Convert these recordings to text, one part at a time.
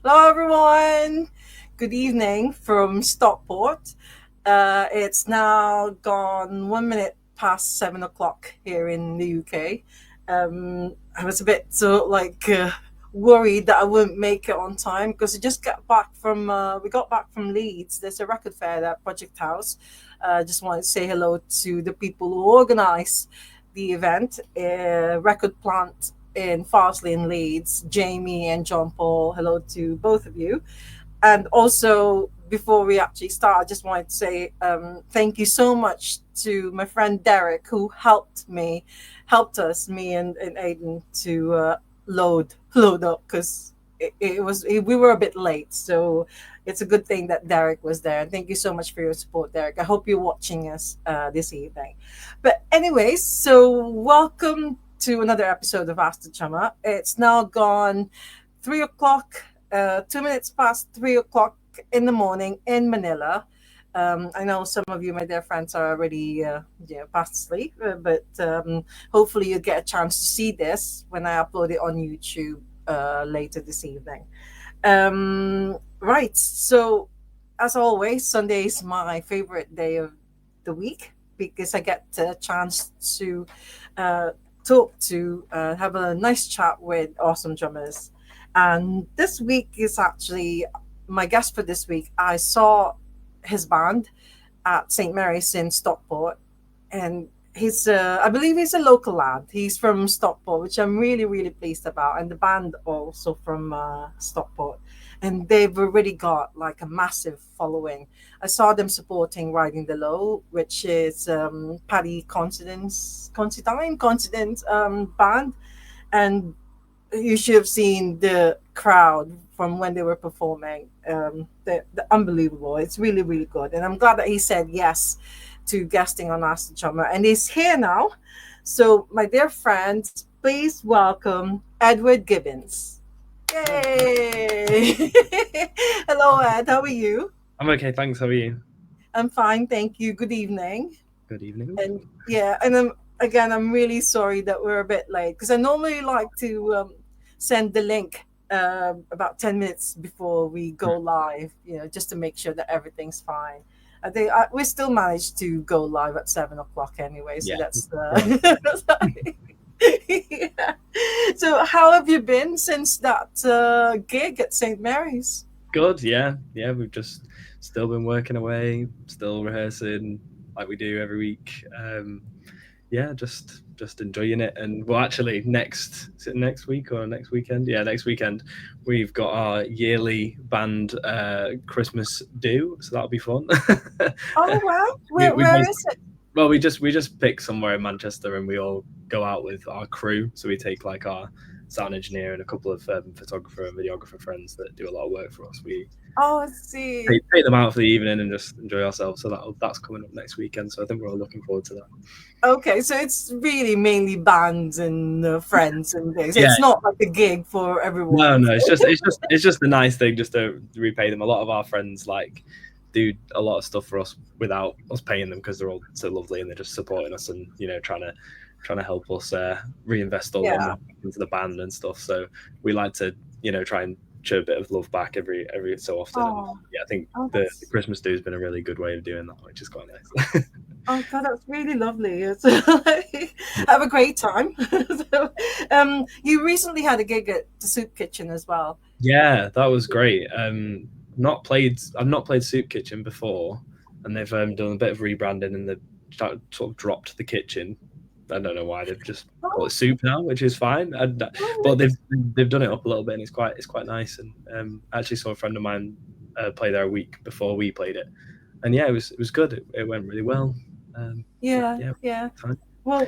Hello, everyone. Good evening from Stockport. It's now gone 1 minute past 7 o'clock here in the UK. I was a bit worried that I wouldn't make it on time because we got back from Leeds. There's a record fair at Project House. Just wanted to say hello to the people who organise the event. Record Plant in Farsley in Leeds, Jamie and John Paul. Hello to both of you. And also, before we actually start, I just wanted to say thank you so much to my friend Derek, who helped us, me and Aiden, to load up because we were a bit late. So it's a good thing that Derek was there. And thank you so much for your support, Derek. I hope you're watching us this evening. But anyways, so welcome to another episode of Ask the Chama. It's now gone 3 o'clock, 2 minutes past 3 o'clock in the morning in Manila. I know some of you, my dear friends, are already past sleep, but hopefully you get a chance to see this when I upload it on YouTube later this evening. Right, so as always, Sunday is my favorite day of the week because I get a chance to uh, have a nice chat with awesome drummers. And this week is actually my guest for this week. I saw his band at St. Mary's in Stockport, and I believe he's a local lad. He's from Stockport, which I'm really, really pleased about. And the band also from Stockport. And they've already got like a massive following. I saw them supporting Riding the Low, which is Paddy Considine band. And you should have seen the crowd from when they were performing. They're unbelievable. It's really, really good. And I'm glad that he said yes to guesting on Ask the Drummer. And he's here now. So, my dear friends, please welcome Edward Gibbins. Yay! Hello, Ed. How are you? I'm okay, thanks. How are you? I'm fine, thank you. Good evening. Good evening. And I'm really sorry that we're a bit late because I normally like to send the link about 10 minutes before we go live, just to make sure that everything's fine. I think we still managed to go live at 7 o'clock anyway, so Yeah. that's yeah. So how have you been since that gig at St. Mary's? Good, yeah. We've just still been working away, still rehearsing like we do every week. Just enjoying it. And well, actually, is it next week or next weekend? Yeah, next weekend we've got our yearly band Christmas do, so that'll be fun. Oh wow, we, we where is it? Well, we just pick somewhere in Manchester and we all go out with our crew. So we take like our sound engineer and a couple of photographer and videographer friends that do a lot of work for us. We Oh, I see. take them out for the evening and just enjoy ourselves. So that's coming up next weekend. So I think we're all looking forward to that. Okay, so it's really mainly bands and friends and things. Yeah. It's not like a gig for everyone. No. It's just a nice thing just to repay them. A lot of our friends like do a lot of stuff for us without us paying them because they're all so lovely and they're just supporting us and trying to help us reinvest all Yeah. into the band and stuff. So we like to try and show a bit of love back every so often. Oh, And yeah, I think oh, the Christmas do has been a really good way of doing that, which is quite nice. oh God, that's really lovely. Have a great time. You recently had a gig at the Soup Kitchen as well. Yeah, that was great. I've not played Soup Kitchen before, and they've done a bit of rebranding and they've sort of dropped the kitchen. I don't know why they've just called Oh, it Soup now, which is fine. But they've done it up a little bit, and it's quite nice. And I actually saw a friend of mine play there a week before we played it, and yeah, it was good. It went really well. yeah, Yeah, yeah. fine. Well,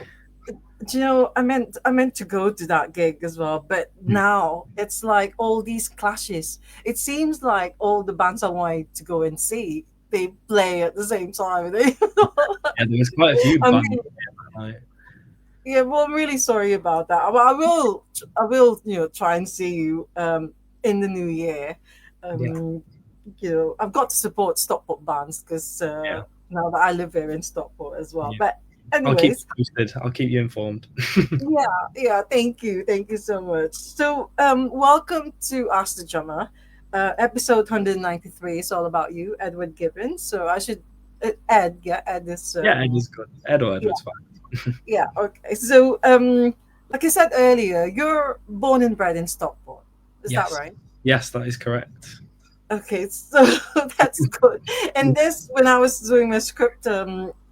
do you know, I meant to go to that gig as well, but now it's like all these clashes. It seems like all the bands I wanted to go and see, they play at the same time. Yeah, there was quite a few I bands. mean, Like, yeah, well, I'm really sorry about that. I will, try and see you in the new year. yeah, I've got to support Stockport bands because yeah, now that I live here in Stockport as well. yeah. But I'll keep anyways, you posted. I'll keep you informed. yeah, thank you so much. So, welcome to Ask the Drummer. episode 193 is all about you, Edward Gibbons. So I should Ed, yeah, Ed is Yeah, Ed is good. Ed or yeah, Edward's fine. yeah, okay. So like I said earlier, you're born and bred in Stockport. Is that Yes, right? yes, that is correct. Okay, so that's good. And this, when I was doing my script,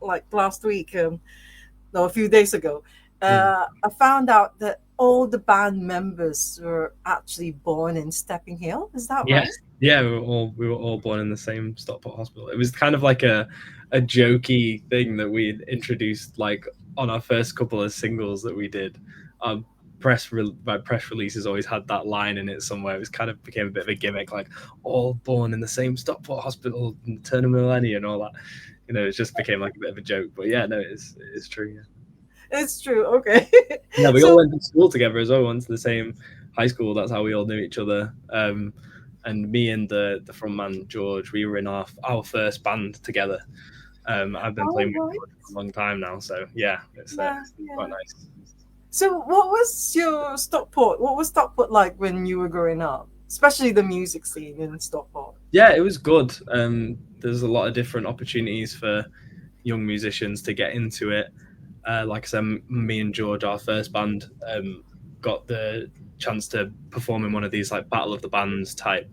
like last week, no, a few days ago, Mm. I found out that all the band members were actually born in Stepping Hill. Is that Yes, right? yeah, we were all born in the same Stockport hospital. It was kind of like a jokey thing that we introduced like on our first couple of singles that we did. Our my press releases always had that line in it somewhere. It was kind of became a bit of a gimmick, like all born in the same Stockport hospital in the turn of millennia and all that. It just became like a bit of a joke. But yeah, no, it's true. Yeah. It's true. Okay. Yeah, we all So, went to school together as well. We went to the same high school. That's how we all knew each other. And me and the front man George, we were in our first band together. I've been all playing with right. George for a long time now, so yeah, Yeah, it's quite yeah. nice. So, what was your Stockport? What was Stockport like when you were growing up, especially the music scene in Stockport? Yeah, it was good. There's a lot of different opportunities for young musicians to get into it. Like I said, me and George, our first band, got the chance to perform in one of these like Battle of the Bands type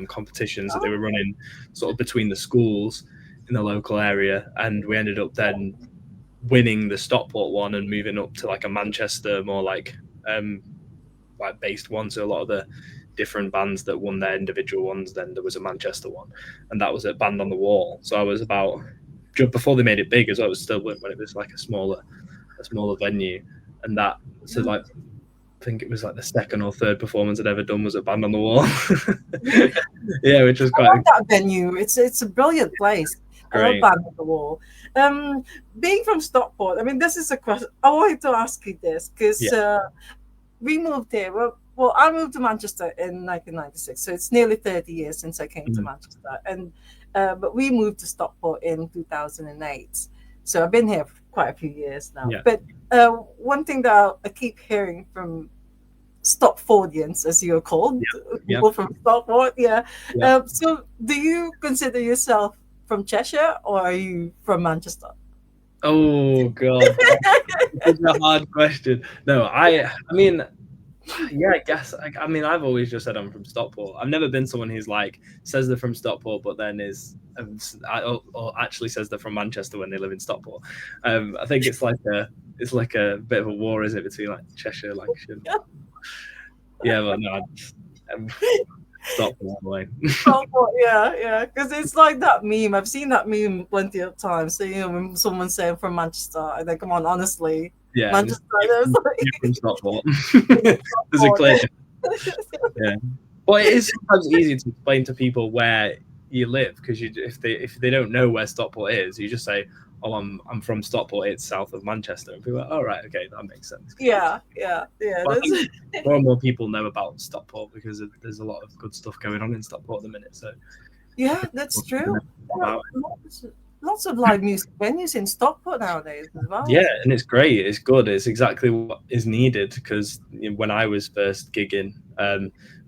competitions that they were running sort of between the schools in the local area, and we ended up then winning the Stockport one and moving up to like a Manchester more like based one. So a lot of the different bands that won their individual ones, then there was a Manchester one, and that was at Band on the Wall. So I was about just before they made it big as well. I was still when it was like a smaller venue, and that so like I think it was like the second or third performance I'd ever done was at Band on the Wall. Yeah, which was I quite love that venue. It's a brilliant place. I love great. Band on the Wall. Um, Being from Stockport, I mean, this is a question. I wanted to ask you this because Yeah. we moved here. Well, I moved to Manchester in 1996, so it's nearly 30 years since I came to Mhm. Manchester. And but we moved to Stockport in 2008, so I've been here for quite a few years now. Yeah. But one thing that I keep hearing from Stopfordians, as you're called, Yeah. people from Stockport, yeah. Yeah. So, do you consider yourself from Cheshire or are you from Manchester? Oh God, it's a hard question. No, I mean, yeah, I guess. I mean, I've always just said I'm from Stockport. I've never been someone who's like says they're from Stockport, but then or actually says they're from Manchester when they live in Stockport. I think it's like a bit of a war, is it, between like Cheshire, Lancashire? Yeah, but no, I'm Stockport away. Stockport, yeah, yeah. Because it's like that meme. I've seen that meme plenty of times. So, when someone's saying from Manchester, I think, come on, honestly, Yeah, Manchester, there's you're like from Stockport. There's a Stockport. clear. Yeah. Well, it is sometimes easy to explain to people where you live because if they don't know where Stockport is, you just say, "Oh, I'm from Stockport. It's south of Manchester," and people are like, "Oh, right, okay, that makes sense." Yeah, yeah, yeah. But I That's think more and more people know about Stockport because there's a lot of good stuff going on in Stockport at the minute. So yeah, that's true. There are about lots of live music venues in Stockport nowadays as well. yeah, and it's great. It's good. It's exactly what is needed because when I was first gigging,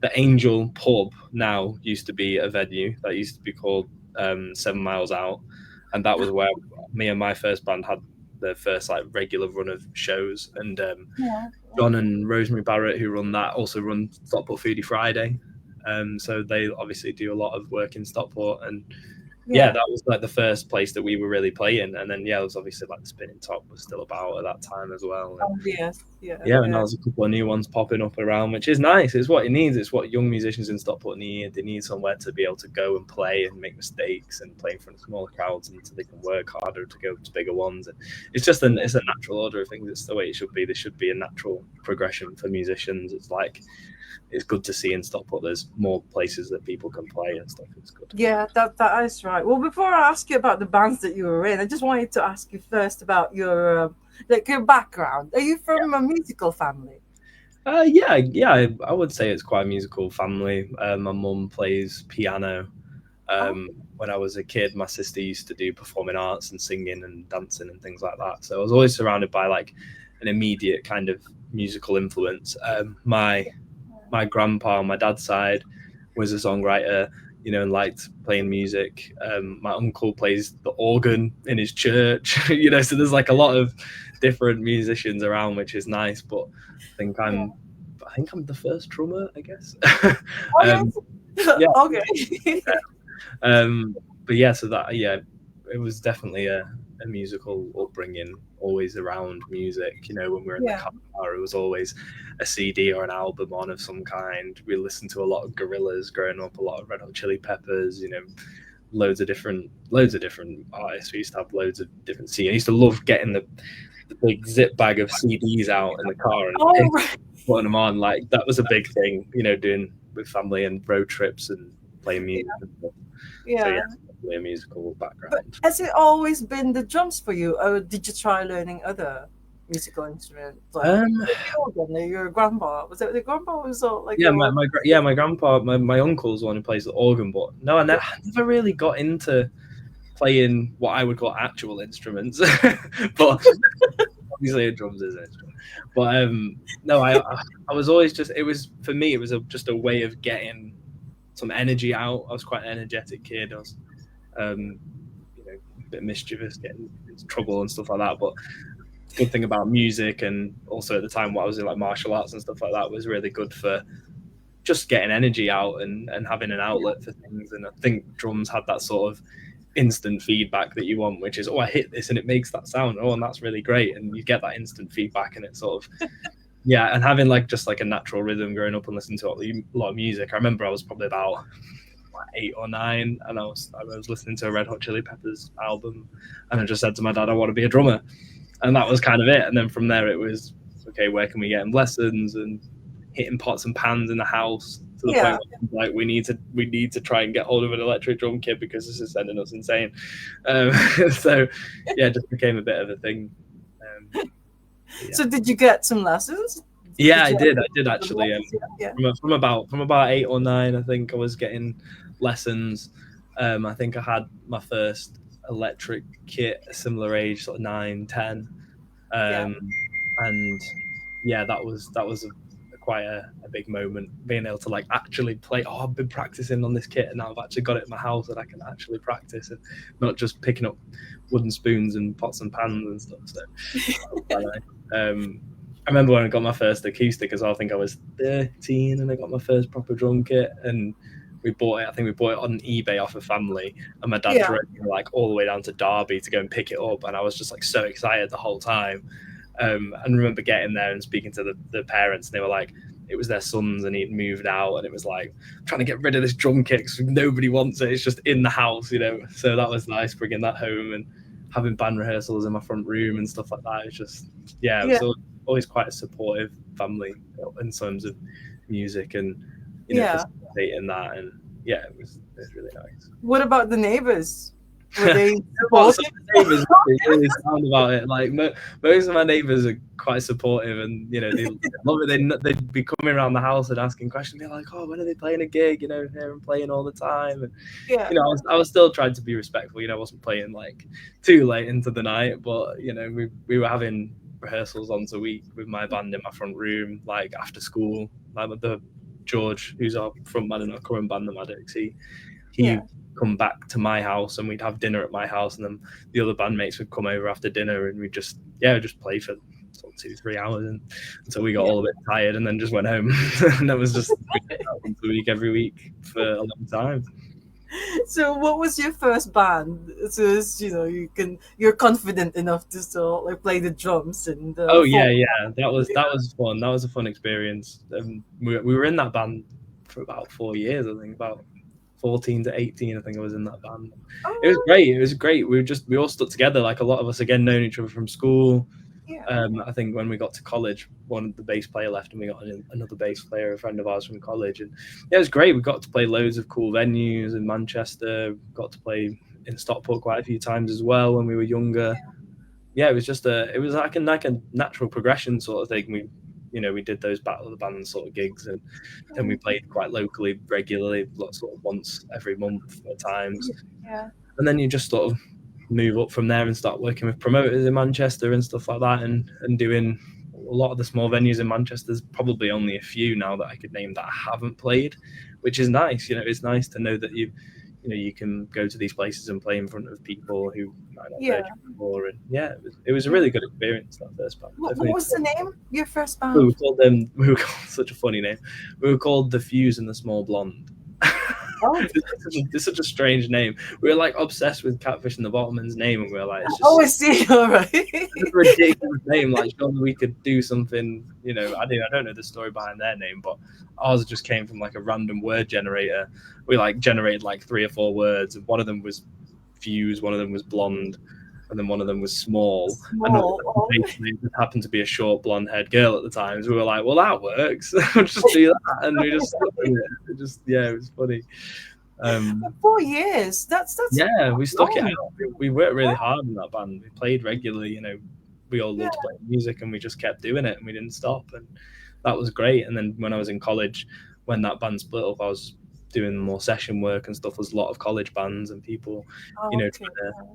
the Angel Pub now used to be a venue that used to be called 7 Miles Out, and that was where me and my first band had the first like regular run of shows. And Yeah. John and Rosemary Barrett, who run that, also run Stockport Foodie Friday. So they obviously do a lot of work in Stockport, and yeah, Yeah. that was like the first place that we were really playing. And then yeah, it was obviously like the Spinning Top was still about at that time as well. And Oh, yes. Yeah. yeah, and Yeah. there's a couple of new ones popping up around, which is nice. It's what it needs. It's what young musicians in Stockport need. They need somewhere to be able to go and play and make mistakes and play in front of smaller crowds, and so they can work harder to go to bigger ones. And it's a natural order of things. It's the way it should be. There should be a natural progression for musicians. It's good to see in Stockport there's more places that people can play and stuff. It's good. Yeah, that is right. Well, before I ask you about the bands that you were in, I just wanted to ask you first about your your background. Are you from a musical family? Yeah. I would say it's quite a musical family. My mum plays piano. When I was a kid, my sister used to do performing arts and singing and dancing and things like that. So I was always surrounded by like an immediate kind of musical influence. My grandpa on my dad's side was a songwriter, and liked playing music. My uncle plays the organ in his church, so there's like a lot of different musicians around, which is nice. But I think Yeah. I'm the first drummer, I guess. Oh um, yes. yeah, Okay. but yeah, so that it was definitely a musical upbringing, always around music. When we were in the Yeah. car, it was always a CD or an album on of some kind. We listened to a lot of Gorillaz growing up, a lot of Red Hot Chili Peppers. Loads of different artists. We used to have loads of different CDs. I used to love getting the big zip bag of CDs out in the car and Oh right. putting them on. Like that was a big thing, doing with family and road trips and playing music and stuff. So Yeah. yeah, definitely a musical But background. has it always been the drums for you, or did you try learning other musical instruments like Um, the organ? Your grandpa, was it the grandpa was like yeah, a my grandpa, my uncle's the one who plays the organ, but no, yeah, I never really got into playing what I would call actual instruments, but obviously a drums is an instrument. But no, I was always just, it was for me, it was just a way of getting some energy out. I was quite an energetic kid. I was um, a bit mischievous, getting into trouble and stuff like that. But good thing about music, and also at the time what I was in, like martial arts and stuff like that, was really good for just getting energy out and having an outlet for things. And I think drums had that sort of instant feedback that you want, which is, oh, I hit this and it makes that sound, oh, and that's really great, and you get that instant feedback, and it's sort of and having like just like a natural rhythm growing up and listening to a lot of music. I remember I was probably about 8 or 9, and I was listening to a Red Hot Chili Peppers album, and I just said to my dad, I want to be a drummer, and that was kind of it. And then from there it was, okay, where can we get him lessons, and hitting pots and pans in the house to the yeah, point where like we need to try and get hold of an electric drum kit because this is sending us insane. So yeah, it just became a bit of a thing. Yeah. So did you get some lessons? Yeah, I you did actually. yeah. From about 8 or 9, I think I was getting lessons. I think I had my first electric kit a similar age, sort of 9, 10, Yeah. and yeah, that was quite a big moment, being able to like actually play. Oh, I've been practicing on this kit, and now I've actually got it in my house that I can actually practice, and not just picking up wooden spoons and pots and pans and stuff. So I remember when I got my first acoustic as well. I think I was 13, and I got my first proper drum kit, and we bought it. I think we bought it on eBay off a family, and my dad drove me like all the way down to Derby to go and pick it up, and I was just like so excited the whole time. And remember getting there and speaking to the parents, and they were like, it was their sons, and he'd moved out, and it was like trying to get rid of this drum kit because nobody wants it. It's just in the house, So that was nice, bringing that home and having band rehearsals in my front room and stuff like that. It's just it was always quite a supportive family in terms of music and facilitating that, and it was really nice. What about the neighbors? Were they Some neighbors really sound about it. Like most of my neighbors are quite supportive, and they love it. They'd be coming around the house and asking questions. They're like, "Oh, when are they playing a gig? Here and playing all the time." And I was still trying to be respectful. I wasn't playing like too late into the night, but we were having rehearsals once a week with my band in my front room, like after school. Like the George, who's our frontman in our current band, the Maddocks, he come back to my house, and we'd have dinner at my house, and then the other bandmates would come over after dinner, and we'd just play for sort of 2-3 hours until we got all a bit tired, and then just went home. And that was just once a week, every week for a long time. So what was your first band? So you're confident enough to still like play the drums and that was fun. That was a fun experience. We were in that band for about 4 years, I think, about 14 to 18, I think I was in that band. It was great. We all stuck together, like a lot of us, again, known each other from school. I think when we got to college, one of the bass player left, and we got another bass player, a friend of ours from college, and it was great. We got to play loads of cool venues in Manchester, got to play in Stockport quite a few times as well when we were younger. It was just it was like a natural progression sort of thing. We did those Battle of the Bands sort of gigs, and then we played quite locally regularly, sort of once every month at times. And then you just sort of move up from there and start working with promoters in Manchester and stuff like that, and doing lot of the small venues in Manchester, there's probably only a few now that I could name that I haven't played, which is nice. It's nice to know that you can go to these places and play in front of people who might not have heard you before. And yeah, it was a really good experience, that first band. What was the name of your first band? We were called such a funny name. We were called The Fuse and the Small Blonde. Oh. It's such a strange name. We were like obsessed with Catfish and the Bottomans' name, and we were like, it's just I see. All right. It's a ridiculous name. Like, surely we could do something. I don't know the story behind their name, but ours just came from like a random word generator. We like generated like 3 or 4 words, and one of them was fuse, one of them was blonde, and then one of them was small. And it happened to be a short blonde-haired girl at the time. So we were like, well, that works. We'll just do that, and we just stuck with it. It was funny. 4 years. That's we stuck it out. We worked really hard in that band. We played regularly. We all loved playing music, and we just kept doing it, and we didn't stop, and that was great. And then when I was in college, when that band split up, I was doing more session work and stuff. There's a lot of college bands and people,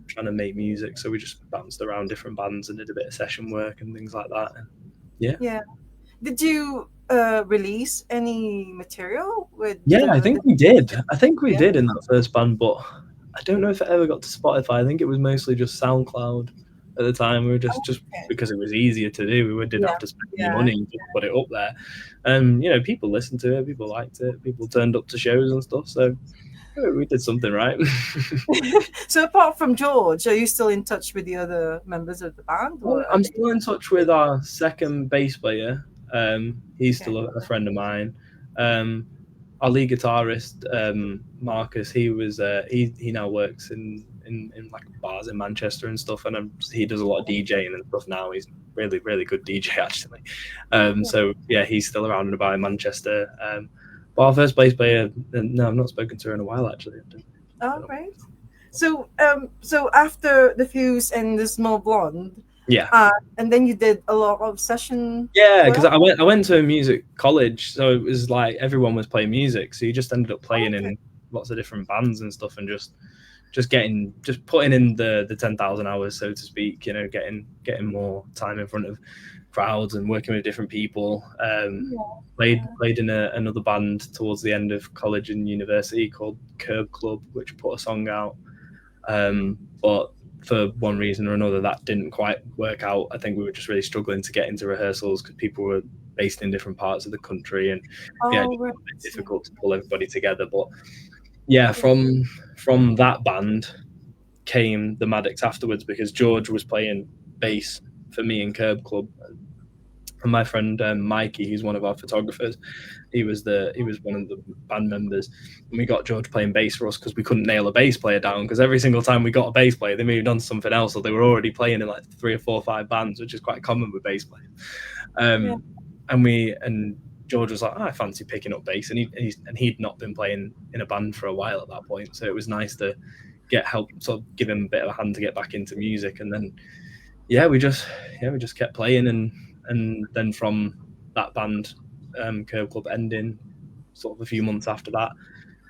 trying to make music. So we just bounced around different bands and did a bit of session work and things like that. And yeah. Did you release any material with? I think we did. I think we did in that first band, but I don't know if it ever got to Spotify. I think it was mostly just SoundCloud at the time. We were just because it was easier to do. We didn't have to spend any money to put it up there. And people listened to it, people liked it, people turned up to shows and stuff. So we did something right. So apart from George, are you still in touch with the other members of the band? Well, I'm still in touch with our second bass player. He's still a friend of mine. Our lead guitarist, Marcus, he now works in like bars in Manchester and stuff, and he does a lot of DJing and stuff now. He's really, really good DJ actually. So yeah, he's still around and about in Manchester. But our first bass player, no, I've not spoken to her in a while actually. Oh, right. So after the Fuse and the Small Blonde, and then you did a lot of session. Yeah, because I went to a music college, so it was like everyone was playing music, so you just ended up playing in lots of different bands and stuff, and just putting in the 10,000 hours, so to speak. Getting more time in front of crowds and working with different people. Played in another band towards the end of college and university called Curb Club, which put a song out, but for one reason or another that didn't quite work out. I think we were just really struggling to get into rehearsals because people were based in different parts of the country, and it was difficult to pull everybody together. But from that band came the Maddocks afterwards, because George was playing bass for me in Curb Club, and my friend Mikey, who's one of our photographers, he was one of the band members, and we got George playing bass for us because we couldn't nail a bass player down, because every single time we got a bass player they moved on to something else, or they were already playing in like 3 or 4 or 5 bands, which is quite common with bass players. And George was like, I fancy picking up bass, and he'd not been playing in a band for a while at that point, so it was nice to get help, sort of give him a bit of a hand to get back into music. And then we just kept playing, and then from that band, Curb Club ending, sort of a few months after that,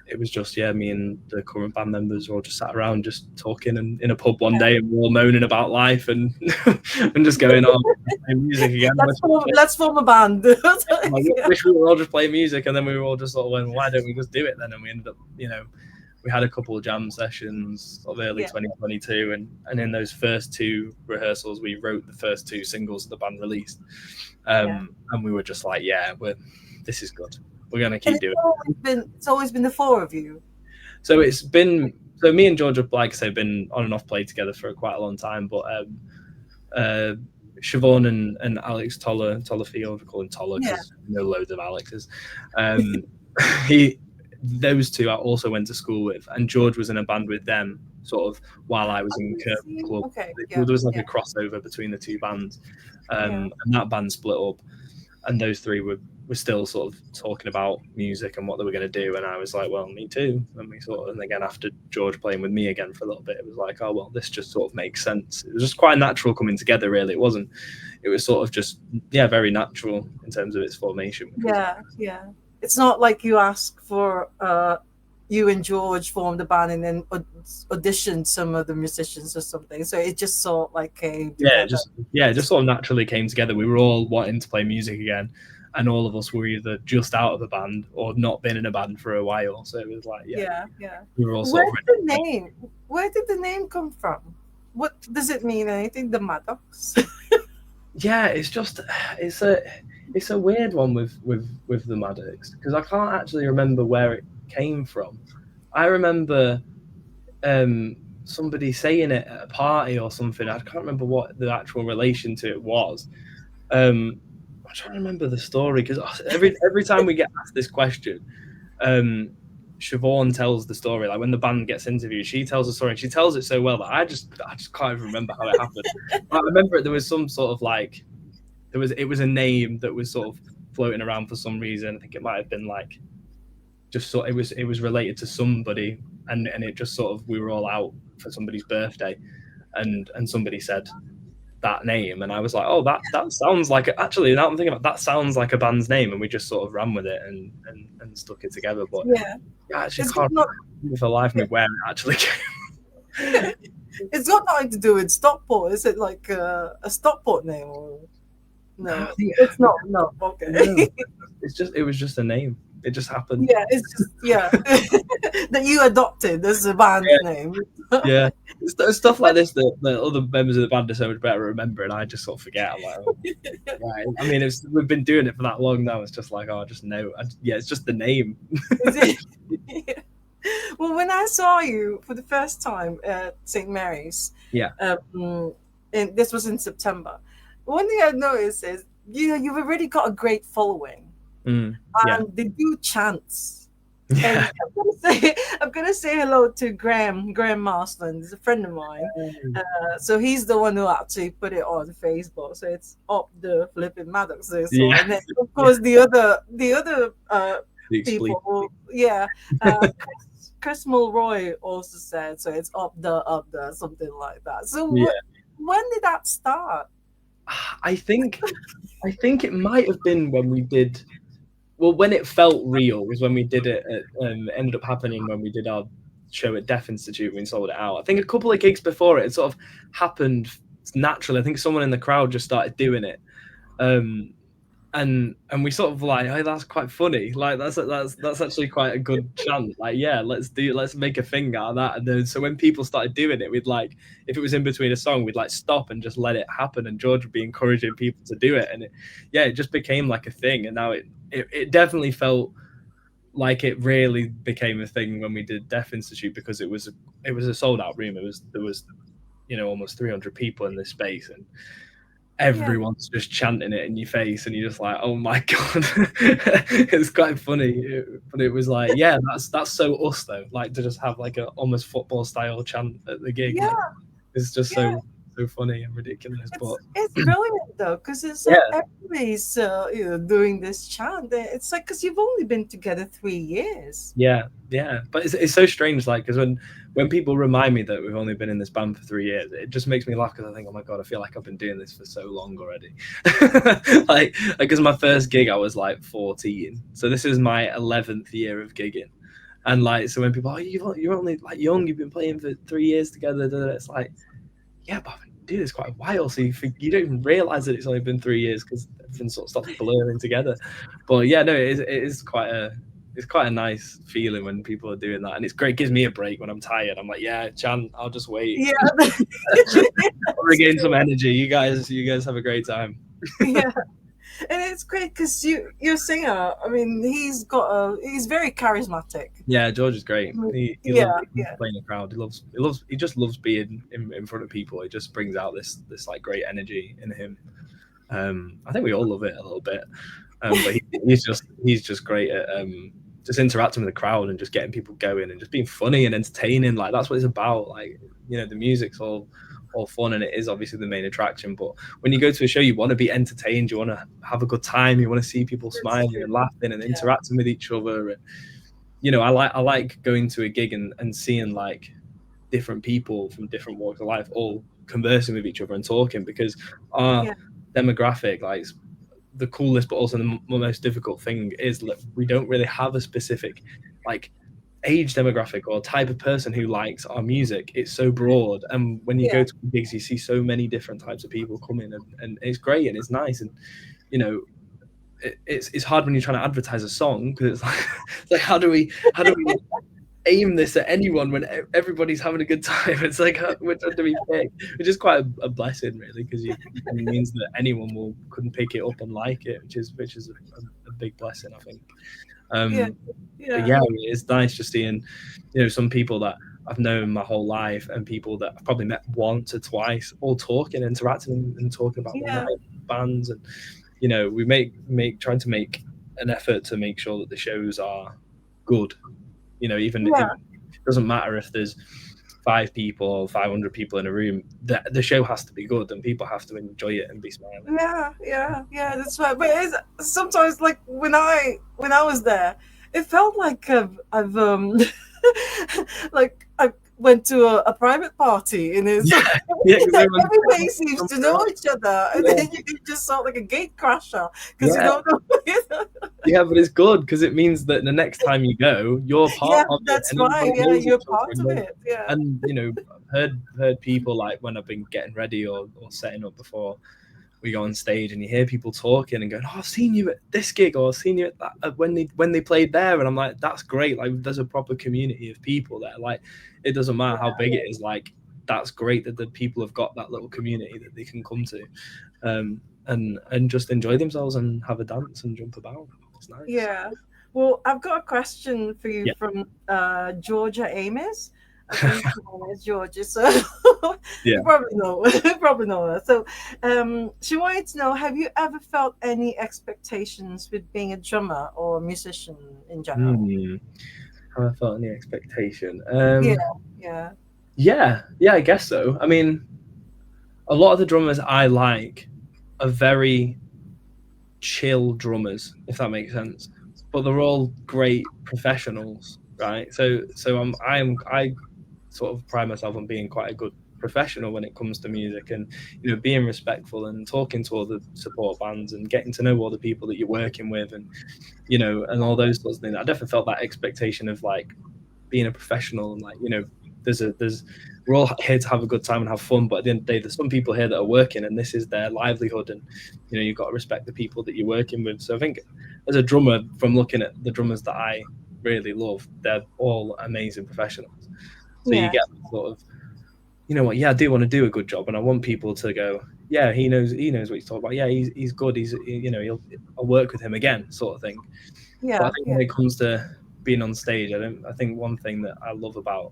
it was just me and the current band members all just sat around just talking and in a pub one day, and we were all moaning about life and and just going on playing music again. Let's form a band. I wish we were all just playing music, and then we were all just sort of went, why don't we just do it then? And we ended up, we had a couple of jam sessions sort of early 2022, and in those first 2 rehearsals we wrote the first 2 singles the band released, and we were just like, this is good, we're gonna keep doing it. It's always been the 4 of you. So me and George have, like I say, been on and off played together for quite a long time, but Siobhan and Alex Tollerfield, we call him Toller because I know loads of Alexes. Those 2 I also went to school with, and George was in a band with them sort of while I was in Curb Club. There was like a crossover between the 2 bands, and that band split up, and those 3 were still sort of talking about music and what they were going to do, and I was like, well, me too. And again, after George playing with me again for a little bit, it was like, oh well, this just sort of makes sense. It was just quite natural coming together, really. It was sort of just very natural in terms of its formation. It's not like you ask for you and George formed a band and then auditioned some of the musicians or something. So it just sort of like came together. It just sort of naturally came together. We were all wanting to play music again, and all of us were either just out of a band or not been in a band for a while. So it was like, Yeah. we were all sort of ready. Where did the name come from? What does it mean? Anything? The Maddocks? Yeah, it's a weird one with the Maddocks, because I can't actually remember where it came from. I remember somebody saying it at a party or something. I can't remember what the actual relation to it was. I'm trying to remember the story, because every time we get asked this question, Siobhan tells the story. Like when the band gets interviewed, she tells the story, and she tells it so well that I just can't even remember how it happened. I remember there was some sort of like it was a name that was sort of floating around for some reason. I think it might have been like just it was related to somebody, and it just sort of, we were all out for somebody's birthday, and somebody said that name, and I was like, oh, that sounds like actually, now I'm thinking about that, sounds like a band's name, and we just sort of ran with it and stuck it together. But yeah, I actually can't remember for the life of me where it actually came. It's got nothing to do with Stockport. Is it like a Stockport name or no? It's not. No, okay. No, it was just a name. It just happened. Yeah, it's just that you adopted as a band's name. Yeah, it's stuff like this that other members of the band are so much better at remembering. I just sort of forget. I'm like, oh, right. I mean, we've been doing it for that long now. It's just like, oh, I just know. It's just the name. Well, when I saw you for the first time at St. Mary's, and this was in September, one thing I noticed is you've already got a great following. And they do chants. Yeah. And I'm gonna say hello to Graham Marsland. He's a friend of mine. So he's the one who actually put it on Facebook. So it's up the flipping Maddocks. So, and then of course the other people, Chris Mulroy also said, so it's up the something like that. So when did that start? I think it might have been when we did. Well, when it felt real was when we did it. Ended up happening when we did our show at Deaf Institute. We sold it out. I think a couple of gigs before it sort of happened naturally. I think someone in the crowd just started doing it, and we sort of like, oh, that's quite funny. Like that's actually quite a good chant. Like, yeah, let's make a thing out of that. And then so when people started doing it, we'd like, if it was in between a song, we'd like stop and just let it happen. And George would be encouraging people to do it, and it just became like a thing. And now it definitely felt like it really became a thing when we did Deaf Institute, because it was a sold out room. There was almost 300 people in this space, and everyone's just chanting it in your face, and you're just like, oh my god. It's quite funny, but it was like, yeah, that's so us though, like to just have like a almost football style chant at the gig. Like, it's just so funny and ridiculous. It's brilliant though, because it's everybody's doing this chant. It's like, because you've only been together 3 years. But it's so strange, like, because when people remind me that we've only been in this band for 3 years, it just makes me laugh, because I think, oh my god, I feel like I've been doing this for so long already. like because my first gig I was like 14, so this is my 11th year of gigging. And like, so when people, you're only like young, you've been playing for 3 years together, it's like, yeah, but I've been doing this quite a while, so you don't even realize that it's only been 3 years, because everything sort of stops blurring together. But yeah, no, it is quite a nice feeling when people are doing that, and it's great. It gives me a break when I'm tired. I'm like, yeah, Chan, I'll just wait. Yeah, I'll regain some energy. You guys have a great time. Yeah. And it's great because your singer, I mean, he's very charismatic. Yeah, George is great. He loves playing the crowd. He just loves being in front of people. It just brings out this like great energy in him. I think we all love it a little bit. But he's just great at just interacting with the crowd and just getting people going and just being funny and entertaining. Like, that's what it's about. Like, the music's all fun, and it is obviously the main attraction, but when you go to a show, you want to be entertained, you want to have a good time, you want to see people smiling and laughing and interacting with each other. And I like going to a gig and seeing like different people from different walks of life all conversing with each other and talking, because our demographic, like, the coolest but also the most difficult thing is that we don't really have a specific like age demographic or type of person who likes our music. It's so broad, and when you Yeah. go to gigs, you see so many different types of people come in, and it's great and it's nice. And you know, it's hard when you're trying to advertise a song, because it's like, it's like how do we aim this at anyone when everybody's having a good time? It's like, which one do we pick? Which is quite a blessing, really, because it means that anyone will couldn't pick it up and like it, which is a big blessing, I think. Yeah. um but Yeah. yeah, it's nice just seeing, some people that I've known my whole life, and people that I've probably met once or twice, all talking, interacting, and talking about the Yeah. night, bands. And we make trying to make an effort to make sure that the shows are good. Even Yeah. it doesn't matter if there's 5 people or 500 people in a room. The show has to be good, and people have to enjoy it and be smiling. Yeah, yeah, yeah, that's right. But sometimes, like when I was there, it felt like I've like I went to a private party, and it's Yeah, yeah, because like everyone's everybody seems to know each other, and yeah, then you just sort of like a gate crasher because you yeah, don't know. yeah, but it's good because it means that the next time you go, you're part Yeah, of it, that's and right. everybody Yeah, knows you're each other. part of it. Yeah, And heard people, like, when I've been getting ready or setting up before we go on stage, and you hear people talking and going, "Oh, I've seen you at this gig," or "I've seen you at that when they played there," and I'm like, "That's great!" Like, there's a proper community of people there. Like, it doesn't matter how big it is. Like, that's great that the people have got that little community that they can come to, and just enjoy themselves and have a dance and jump about. It's nice. yeah. Well, I've got a question for you Yeah. from Georgia Ames. I think her name is Georgia, so Yeah. you probably know, you probably know her. So, she wanted to know: have you ever felt any expectations with being a drummer or a musician in general? Hmm. Have I felt any expectation? Yeah, yeah, Yeah, I guess so. I mean, a lot of the drummers I like are very chill drummers, if that makes sense. But they're all great professionals, right? So I sort of pride myself on being quite a good professional when it comes to music, and being respectful and talking to all the support bands and getting to know all the people that you're working with, and all those sorts of things. I definitely felt that expectation of, like, being a professional, and, like, there's we're all here to have a good time and have fun, but at the end of the day, there's some people here that are working, and this is their livelihood, and you've got to respect the people that you're working with. So I think, as a drummer, from looking at the drummers that I really love, they're all amazing professionals. So you yeah, get sort of, what, yeah, I do want to do a good job, and I want people to go, yeah, he knows what he's talking about. Yeah, he's good. I'll work with him again, sort of thing. But I yeah, think yeah, when it comes to being on stage, I think one thing that I love about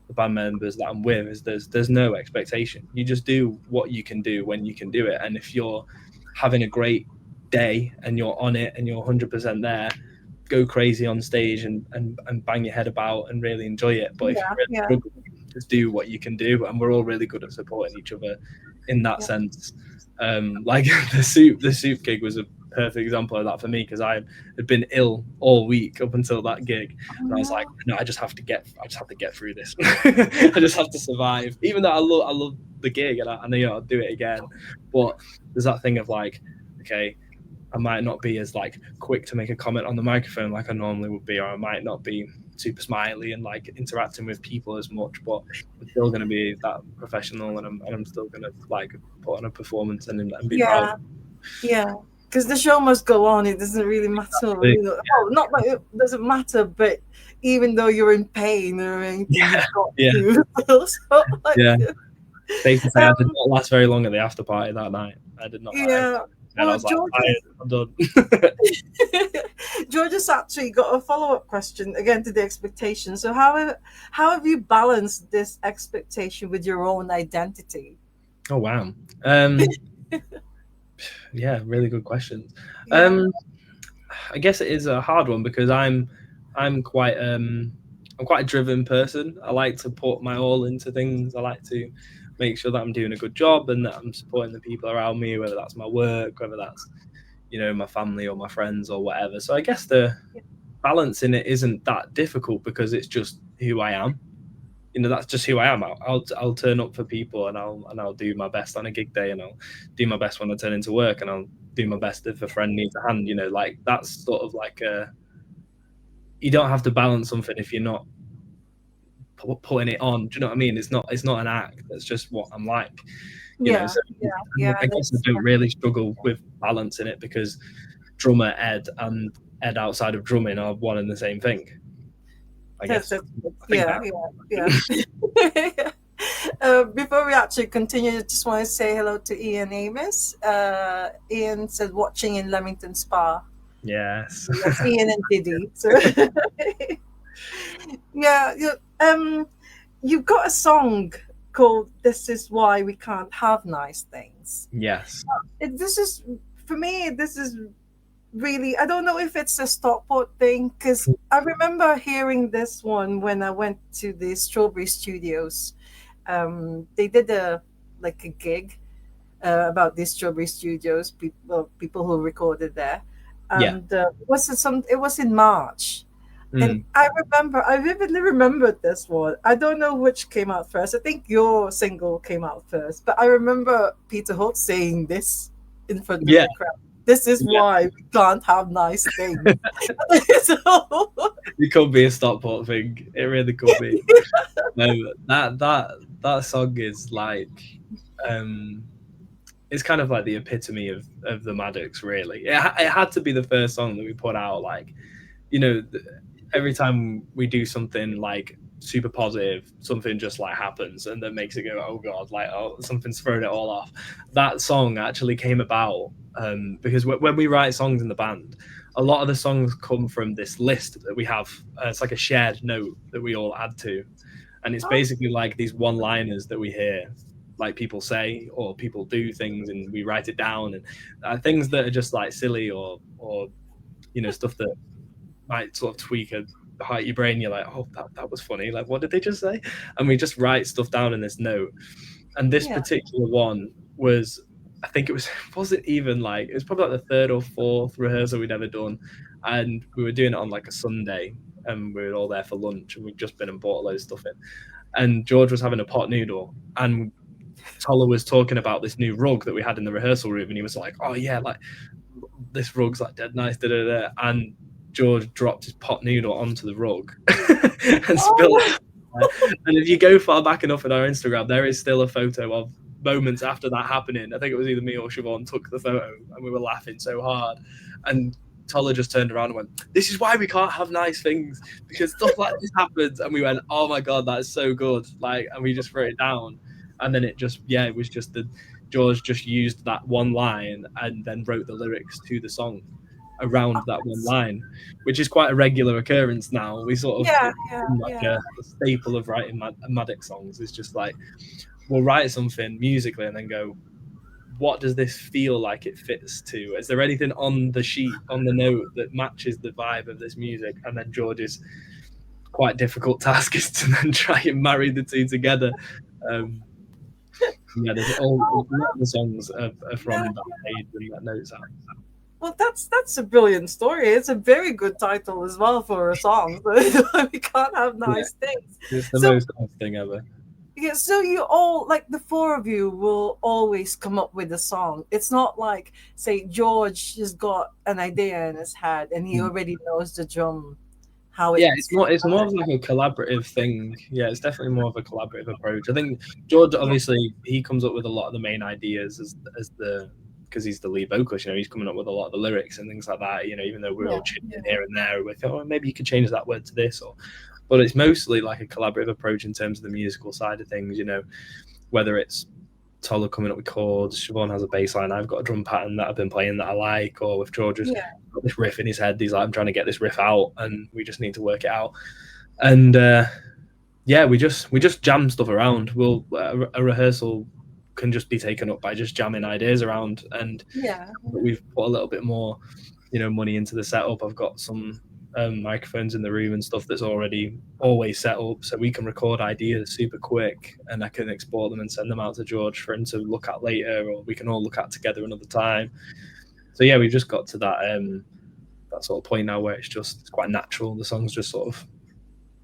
the band members that I'm with is there's no expectation. You just do what you can do when you can do it. And if you're having a great day and you're on it and you're 100% there, go crazy on stage and bang your head about and really enjoy it. But if yeah, you're really yeah, struggling, just do what you can do. And we're all really good at supporting each other in that yeah. sense. Like, the soup gig was a perfect example of that for me, because I had been ill all week up until that gig, Oh, and I was like, no. no, I just have to get through this. I just have to survive, even though I love the gig, and I know I'll do it again. But there's that thing of, like, okay, I might not be as, like, quick to make a comment on the microphone like I normally would be, or I might not be super smiley and, like, interacting with people as much, but I'm still going to be that professional, and I'm still going to, like, put on a performance and be proud. Yeah, yeah. Because the show must go on. It doesn't really matter, Yeah, Oh, not like it doesn't matter, but even though you're in pain or anything, yeah, you've got yeah, to. So, like, yeah. Safe to say, I did um, not last very long at the after party that night. I did not. yeah. And I Well, was like, I'm done. George's actually got a follow-up question again to the expectation. So how have you balanced this expectation with your own identity? Oh, wow. Um, yeah, really good questions. Yeah, Um, I guess it is a hard one, because I'm quite I'm quite a driven person. I like to put my all into things. I like to make sure that I'm doing a good job and that I'm supporting the people around me, whether that's my work, whether that's my family or my friends or whatever. So I guess the balance in it isn't that difficult, because it's just who I am. That's just who I am. I'll turn up for people, and I'll do my best on a gig day, and I'll do my best when I turn into work, and I'll do my best if a friend needs a hand. Like, that's sort of like you don't have to balance something if you're not putting it on. Do you know what I mean? It's not an act. That's just what I'm like, you know. Yeah, So yeah, yeah. I guess I don't really struggle with balancing it because drummer Ed and Ed outside of drumming are one and the same thing. I That's guess. it. I think Yeah, that. yeah, yeah. Before we actually continue, I just want to say hello to Ian Amos. Ian said watching in Leamington Spa. Yes. That's Ian and Diddy. So yeah, you've got a song called "This Is Why We Can't Have Nice Things." Yes. This is for me. This is really, I don't know if it's a Stockport thing because I remember hearing this one when I went to the Strawberry Studios. They did a gig about these Strawberry Studios, people who recorded there, Yeah. and it was in March. And Mm. I vividly remembered this one. I don't know which came out first. I think your single came out first, but I remember Peter Holt saying this in front of Yeah. the crowd. This is Yeah. why we can't have nice things. So, It could be a Stockport thing. It really could be. No, that song is like, um, it's kind of like the epitome of the Maddocks. Really, it had to be the first song that we put out. Like, you know, every time we do something like super positive, something just like happens and that makes it go, oh god, like, oh, something's thrown it all off. That song actually came about because when we write songs in the band, a lot of the songs come from this list that we have. It's like a shared note that we all add to, and it's basically like these one-liners that we hear, like people say or people do things, and we write it down, and things that are just like silly or stuff that might sort of tweak a part of your brain. You're like, oh, that was funny. Like, what did they just say? And we just write stuff down in this note. And this yeah. particular one was, I think it wasn't even like, it was probably like the third or fourth rehearsal we'd ever done. And we were doing it on like a Sunday, and we were all there for lunch, and we'd just been and bought a load of stuff in. And George was having a pot noodle, and Toller was talking about this new rug that we had in the rehearsal room, and he was like, oh yeah, like this rug's like dead nice, da da da. And George dropped his pot noodle onto the rug and spilled it. And if you go far back enough in our Instagram, there is still a photo of moments after that happening. I think it was either me or Siobhan took the photo, and we were laughing so hard. And Toller just turned around and went, this is why we can't have nice things, because stuff like this happens. And we went, oh my god, that is so good. Like, and we just wrote it down. And then it was just George just used that one line and then wrote the lyrics to the song around that one line, which is quite a regular occurrence now. We sort of a staple of writing Maddocks songs is just like, we'll write something musically and then go, what does this feel like it fits to? Is there anything on the sheet, on the note, that matches the vibe of this music? And then George's quite difficult task is to then try and marry the two together. There's a lot of the songs are from that page and that notes out. Well, that's a brilliant story. It's a very good title as well for a song. We can't have nice things. It's the most nice thing ever. Yeah, so you all, like the four of you, will always come up with a song. It's not like, say, George has got an idea in his head and he already knows the drum. It's more of like a collaborative thing. Yeah, it's definitely more of a collaborative approach. I think George, obviously, he comes up with a lot of the main ideas because he's the lead vocalist. He's coming up with a lot of the lyrics and things like that. Even though we're all chipping in here and there, we think, oh, maybe you could change that word to this, but it's mostly like a collaborative approach in terms of the musical side of things. Whether it's Toller coming up with chords, Siobhan has a bass line, I've got a drum pattern that I've been playing that I like, or if George has got this riff in his head, he's like, I'm trying to get this riff out, and we just need to work it out. And we just jam stuff around. A rehearsal can just be taken up by just jamming ideas around, and we've put a little bit more money into the setup. I've got some microphones in the room and stuff that's already always set up, so we can record ideas super quick, and I can export them and send them out to George for him to look at later, or we can all look at together another time. So we've just got to that sort of point now where it's quite natural. The songs just sort of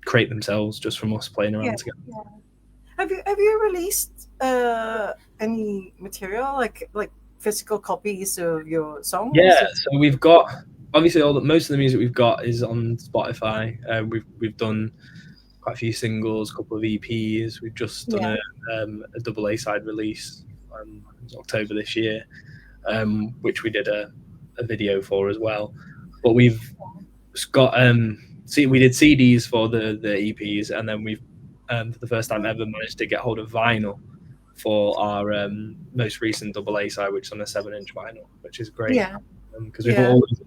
create themselves just from us playing around together. Have you released any material, like physical copies of your songs? So we've got obviously most of the music we've got is on Spotify. We've done quite a few singles, a couple of EPs. We've just done Yeah. a double A side release in October this year, which we did a video for as well. But we've got we did CDs for the EPs, and then we've for the first time ever managed to get hold of vinyl for our most recent double A side, which is on a 7-inch vinyl, which is great. Yeah. Because we've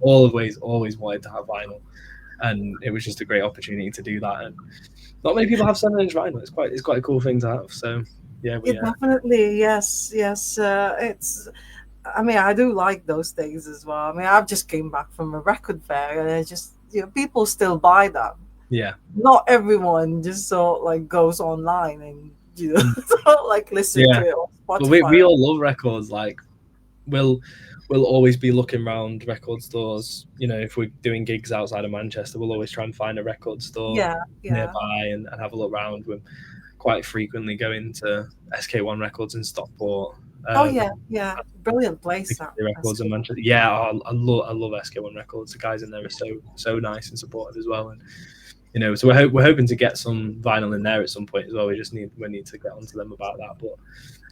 always wanted to have vinyl, and it was just a great opportunity to do that. And not many people have 7-inch vinyl. It's quite a cool thing to have. So yeah, Definitely, yes, yes. It's. I mean, I do like those things as well. I mean, I've just came back from a record fair, and it's just people still buy that. yeah. Not everyone just like goes online and like listen Yeah. to it on But Spotify. we all love records. Like we'll always be looking around record stores. If we're doing gigs outside of Manchester, we'll always try and find a record store Yeah, nearby and have a look around. We're quite frequently going to SK1 Records in Stockport. Oh yeah, brilliant place. Records in Manchester. Yeah, I love SK1 Records. The guys in there are so nice and supportive as well. And so we're hoping to get some vinyl in there at some point as well. We need to get onto them about that. But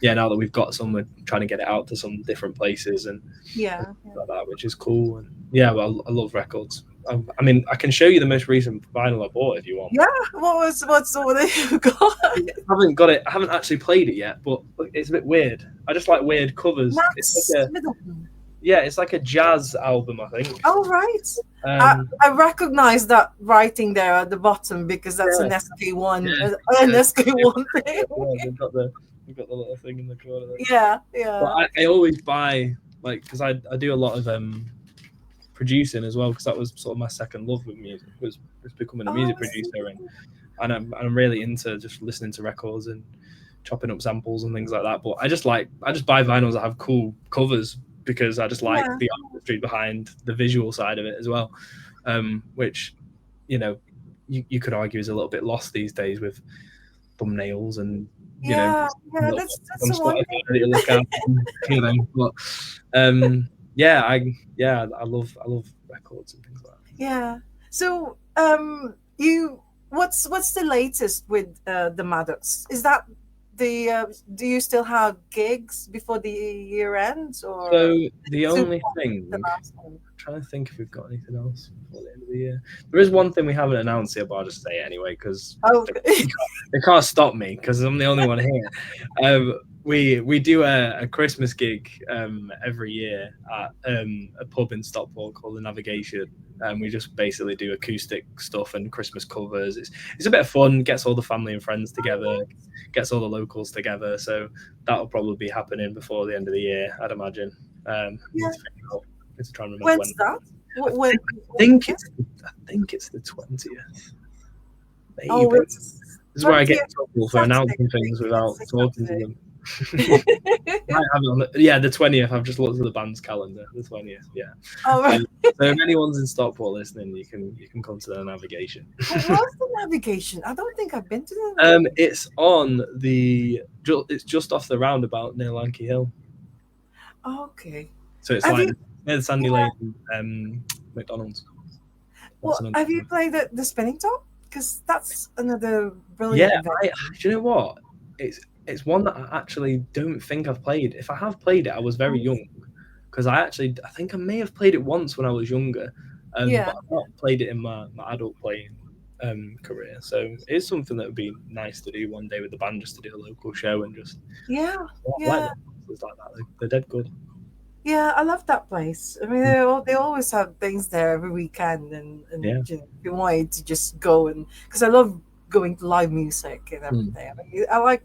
yeah, now that we've got some, we're trying to get it out to some different places and like that, which is cool. And yeah, well, I love records. I mean, I can show you the most recent vinyl I bought if you want. Yeah, what's what have you got? I haven't got it. I haven't actually played it yet, but it's a bit weird. I just like weird covers. Max Middleton. Yeah, it's like a jazz album, I think. Oh, right. I recognize that writing there at the bottom because that's an SK1, an SK1 thing. Yeah, we've got the little thing in the corner there. Yeah. But I always buy, because I do a lot of producing as well, because that was sort of my second love with music, was becoming a music producer, and I'm really into just listening to records and chopping up samples and things like that. But I just buy vinyls that have cool covers, because I just like the artistry behind the visual side of it as well, which you could argue is a little bit lost these days with thumbnails and that's the one thing that you look at. But I love records and things like that. Yeah. So what's the latest with the Maddocks? Is that do you still have gigs before the year ends, or so the only thing I'm trying to think if we've got anything else before the end of the year. There is one thing we haven't announced here, but I'll just say it anyway, because they can't stop me, because I'm the only one here. We do a Christmas gig every year at a pub in Stockport called the Navigation. We just basically do acoustic stuff and Christmas covers. It's a bit of fun, gets all the family and friends together, gets all the locals together. So that'll probably be happening before the end of the year, I'd imagine. Let's try and remember when's that? I think it's the 20th. Maybe. This is where I get in trouble for announcing things without talking to them. The 20th. I've just looked at the band's calendar. The 20th. Yeah. Oh, right. So if anyone's in Stockport listening, you can come to the Navigation. What's the Navigation? I don't think I've been to the. It's just off the roundabout near Lankey Hill. Okay. So it's near the Sandy Lane McDonald's. Well, have you played the Spinning Top? Because that's another brilliant. Yeah. Do you know what? It's one that I actually don't think I've played. If I have played it, I was very young, because I think I may have played it once when I was younger, but I've not played it in my adult playing career. So it's something that would be nice to do one day with the band, just to do a local show and just like that. They're dead good. Yeah, I love that place. I mean, they always have things there every weekend, and if you wanted to just go, and because I love going to live music and everything. I mean, I like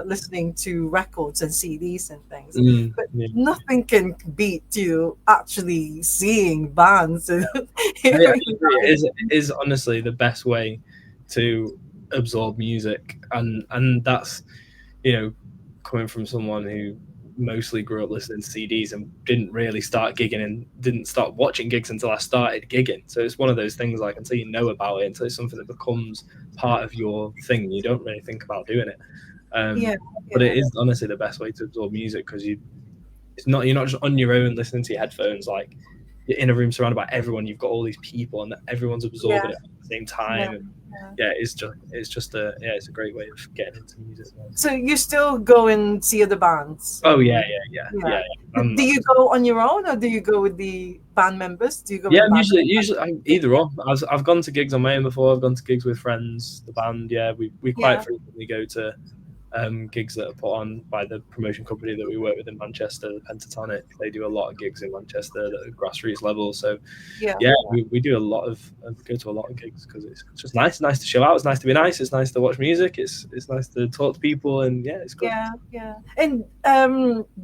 listening to records and CDs and things, but nothing can beat you actually seeing bands. It is honestly the best way to absorb music, and that's coming from someone who mostly grew up listening to CDs and didn't really start gigging and didn't start watching gigs until I started gigging. So it's one of those things, like, until you know about it, until it's something that becomes part of your thing, you don't really think about doing it. But it is honestly the best way to absorb music, because you're not just on your own listening to your headphones. Like, you're in a room surrounded by everyone. You've got all these people, and everyone's absorbing Yeah. it at the same time. Yeah. And Yeah. it's a great way of getting into music. So you still go and see other bands? Oh And, yeah. yeah. Do you go on your own, or do you go with the band members? Do you go Yeah, with I'm band? either or. I've gone to gigs on my own before. I've gone to gigs with friends. The band, yeah, we quite Yeah. frequently go to gigs that are put on by the promotion company that we work with in Manchester, the Pentatonic. They do a lot of gigs in Manchester that are grassroots level. So Yeah. yeah, we do a lot of go to a lot of gigs because it's just nice to show out. It's nice to be nice. It's nice to watch music. It's nice to talk to people, and yeah, it's good. Yeah. Yeah. And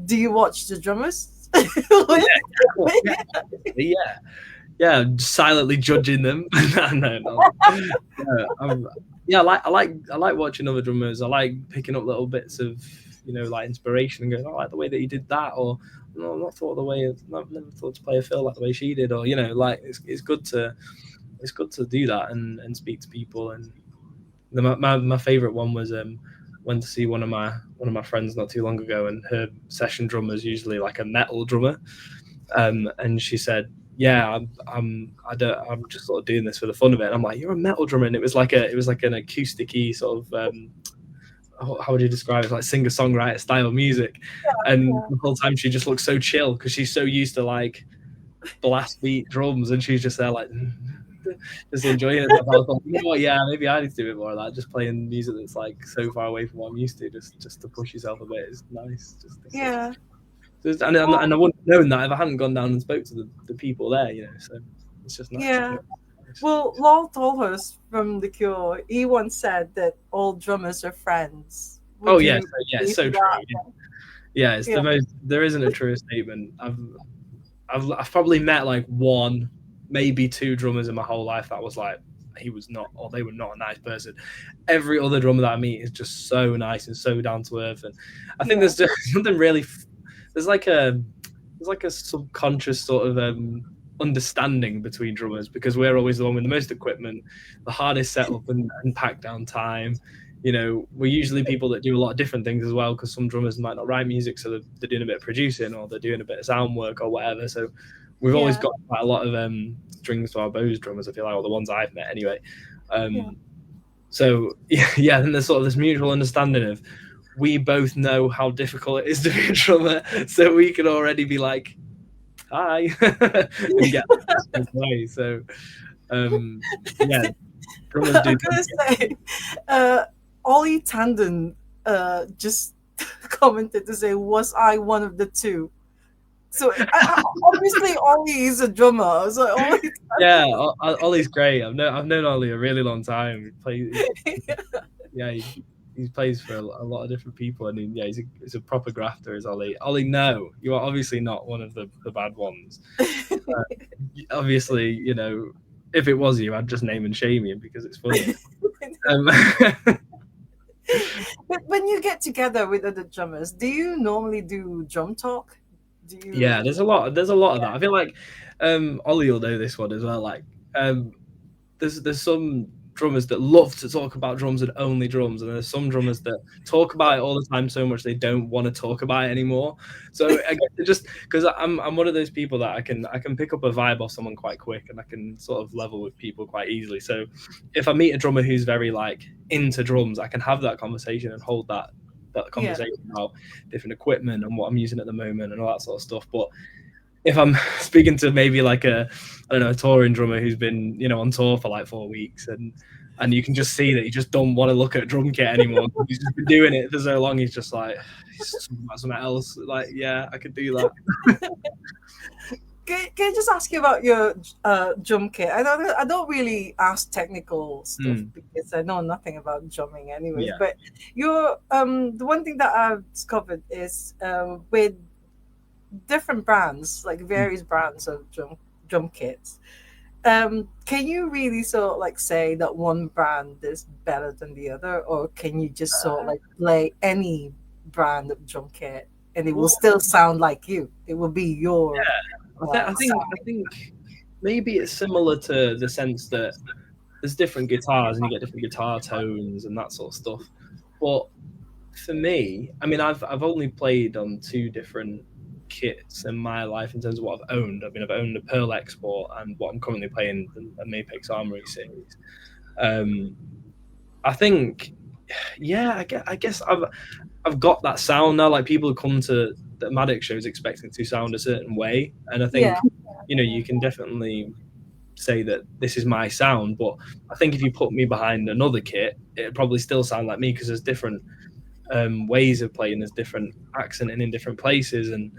do you watch the drummers? Yeah, silently judging them. No. I like watching other drummers. I like picking up little bits of like inspiration and going, I like the way that he did that, or no, I've never thought to play a fill like the way she did, or like it's good to do that and speak to people. And my favorite one was went to see one of my friends not too long ago, and her session drummer is usually like a metal drummer, and she said, yeah, I'm just sort of doing this for the fun of it. And I'm like, you're a metal drummer, and it was like an acoustic-y sort of how would you describe it? Like singer-songwriter style music. And the whole time she just looks so chill because she's so used to like blast beat drums, and she's just there like just enjoying it. I was like, you know what? Yeah, maybe I need to do a bit more of that. Just playing music that's like so far away from what I'm used to, just to push yourself a bit is nice. Yeah. And I wouldn't have known that if I hadn't gone down and spoke to the people there, so it's just nice. Yeah. Well, Lol Tolhurst from The Cure, he once said that all drummers are friends. So true. Yeah, it's the most. There isn't a truer statement. I've probably met like one, maybe two drummers in my whole life that was like he was not, or they were not a nice person. Every other drummer that I meet is just so nice and so down to earth, and I think there's just something really. There's like a subconscious sort of understanding between drummers because we're always the one with the most equipment, the hardest setup and pack down time. We're usually people that do a lot of different things as well because some drummers might not write music, so they're doing a bit of producing or they're doing a bit of sound work or whatever. So we've always got quite a lot of strings to our bows, drummers, I feel like, or the ones I've met anyway. So yeah, then there's sort of this mutual understanding of we both know how difficult it is to be a drummer, so we can already be like, hi, and get away. So yeah, drummers do. I'm gonna say, Ollie Tandon just commented to say, was I one of the two? So obviously Ollie is a drummer. So Ollie Ollie's great. I've known Ollie a really long time. He plays for a lot of different people, and he's a proper grafter, is Ollie. Ollie, no, you are obviously not one of the bad ones. Obviously, if it was you, I'd just name and shame you because it's funny. But when you get together with other drummers, do you normally do drum talk? Yeah, there's a lot of that. I feel like Ollie will know this one as well. Like there's some drummers that love to talk about drums and only drums, and there's some drummers that talk about it all the time so much they don't want to talk about it anymore. So I guess just because I'm one of those people that I can pick up a vibe off someone quite quick, and I can sort of level with people quite easily. So if I meet a drummer who's very like into drums, I can have that conversation and hold that conversation about different equipment and what I'm using at the moment and all that sort of stuff. But if I'm speaking to maybe like a touring drummer who's been, on tour for like 4 weeks and you can just see that he just don't want to look at drum kit anymore. He's just been doing it for so long. He's just like, he's talking about something else. Like, yeah, I could do that. Can I just ask you about your drum kit? I don't really ask technical stuff because I know nothing about drumming anyway. Yeah. But your the one thing that I've discovered is with different brands, like various brands of drum kits. Can you really sort of like say that one brand is better than the other, or can you just sort of like play any brand of drum kit and it will still sound like you? It will be your. I think maybe it's similar to the sense that there's different guitars and you get different guitar tones and that sort of stuff. But for me, I mean, I've only played on 2 different kits in my life in terms of what I've owned. I mean, I've owned a Pearl Export and what I'm currently playing, a Mapex Armory series. I think, yeah, I guess I've got that sound now. Like people come to the Maddocks shows expecting to sound a certain way, and I think Yeah. you can definitely say that this is my sound. But I think if you put me behind another kit, it'd probably still sound like me because there's different ways of playing, there's different accenting in different places, and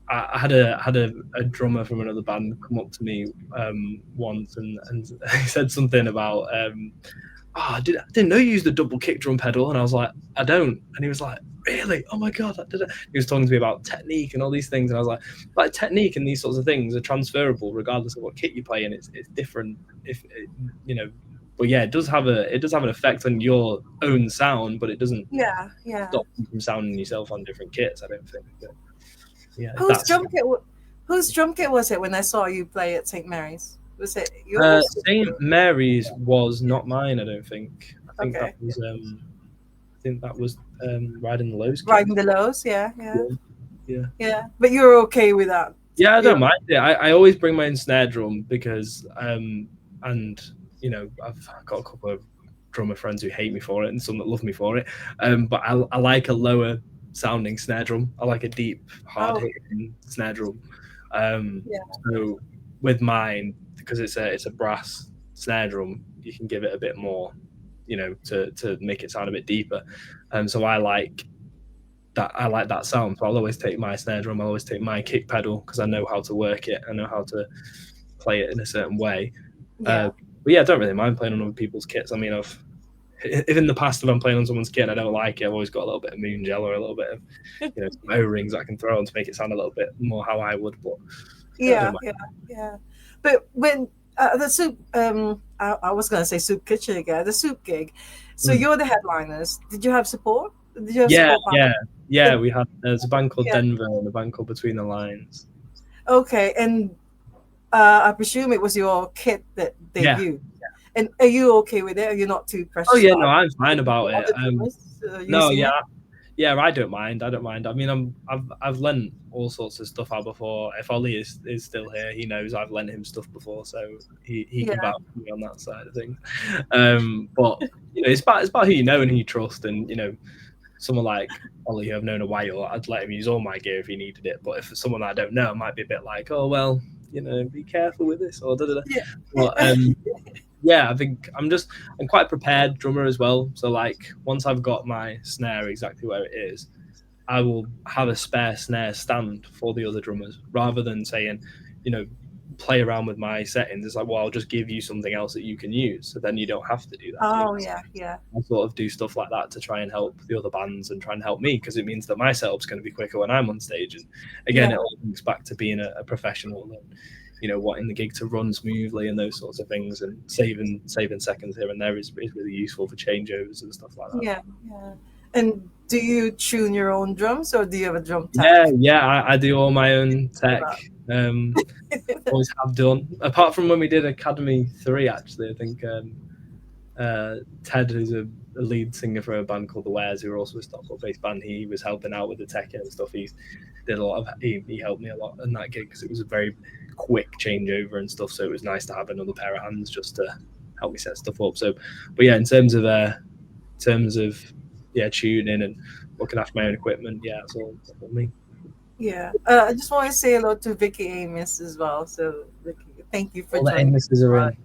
I had a drummer from another band come up to me once, and he said something about I didn't know you used the double kick drum pedal, and I was like, I don't, and he was like, really? Oh my god, I did it. He was talking to me about technique and all these things, and I was like technique and these sorts of things are transferable regardless of what kit you play, and it's different if but yeah, it does have an effect on your own sound, but it doesn't Yeah. stop you from sounding yourself on different kits, I don't think. But yeah, Whose drum kit was it when I saw you play at St. Mary's? Was it yours? St. Mary's was not mine, I don't think. I think Okay. that was Riding the Lows kit. Riding the Lows, yeah. Yeah. But you're okay with that? Yeah, I don't mind it. I always bring my own snare drum because and I've got a couple of drummer friends who hate me for it and some that love me for it. But I like a lower sounding snare drum. I like a deep, hard hitting snare drum. So with mine, because it's a brass snare drum, you can give it a bit more, to make it sound a bit deeper. So I like that sound. So I'll always take my snare drum. I'll always take my kick pedal because I know how to work it. I know how to play it in a certain way. But yeah, I don't really mind playing on other people's kits. I mean, if in the past if I'm playing on someone's kit and I don't like it, I've always got a little bit of moon gel or a little bit of some O-rings I can throw on to make it sound a little bit more how I would. But yeah. But when the soup, I was gonna say soup kitchen again, the soup gig. So you're the headliners. Did you have support? Did you have support? Yeah. We had there's a band called Denver and a band called Between the Lines. Okay, and I presume it was your kit that they used. And are you okay with it? Are you not too precious? Oh yeah, no, I'm fine about it. I don't mind. I mean, I've lent all sorts of stuff out before. If Ollie is still here, he knows I've lent him stuff before, so he can vouch for me on that side of things. But it's about who you know and who you trust, and someone like Ollie who I've known a while, I'd let him use all my gear if he needed it. But if someone I don't know, it might be a bit like, oh well, be careful with this or da. Yeah. But, yeah, I think I'm quite a prepared drummer as well. So like once I've got my snare exactly where it is, I will have a spare snare stand for the other drummers rather than saying, play around with my settings. It's like, well, I'll just give you something else that you can use. So then you don't have to do that. Oh, yeah. I sort of do stuff like that to try and help the other bands and try and help me because it means that my setup's going to be quicker when I'm on stage. And again, it all links back to being a professional and wanting the gig to run smoothly and those sorts of things, and saving seconds here and there is really useful for changeovers and stuff like that. Yeah. And do you tune your own drums or do you have a drum tech? Yeah, I do all my own tech. Always have done. Apart from when we did Academy 3, actually, I think Ted, who's a lead singer for a band called The Wares, who are also a Stockport-based band, he was helping out with the tech and stuff. He helped me a lot in that gig because it was a very quick changeover and stuff, so it was nice to have another pair of hands just to help me set stuff up. So, but yeah, in terms of tuning and looking after my own equipment, it's all me. Yeah, I just want to say hello to Vicky Amos as well. So, Vicky, thank you for all joining. The Amoses are in.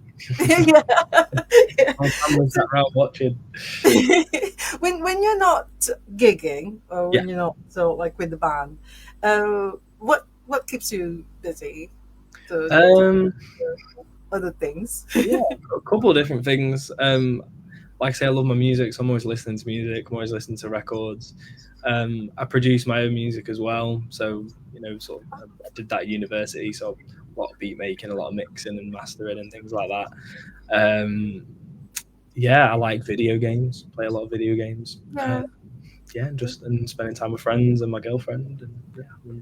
My family's sat around watching. when you're not gigging or when you're not with the band, what keeps you busy? Other things. A couple of different things. Like I say, I love my music, so I'm always listening to music. I'm always listening to records. I produce my own music as well, so I did that at university, so a lot of beat making, a lot of mixing and mastering and things like that. I like video games. Play a lot of video games. And spending time with friends and my girlfriend.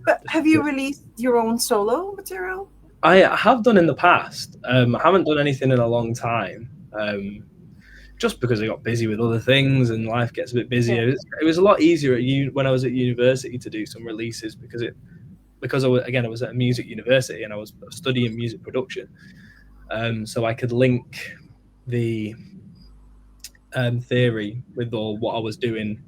But have you released your own solo material? I have done in the past. I haven't done anything in a long time. just because I got busy with other things and life gets a bit busier. Yeah. It was a lot easier when I was at university to do some releases because I was at a music university and I was studying music production. So I could link the theory with all what I was doing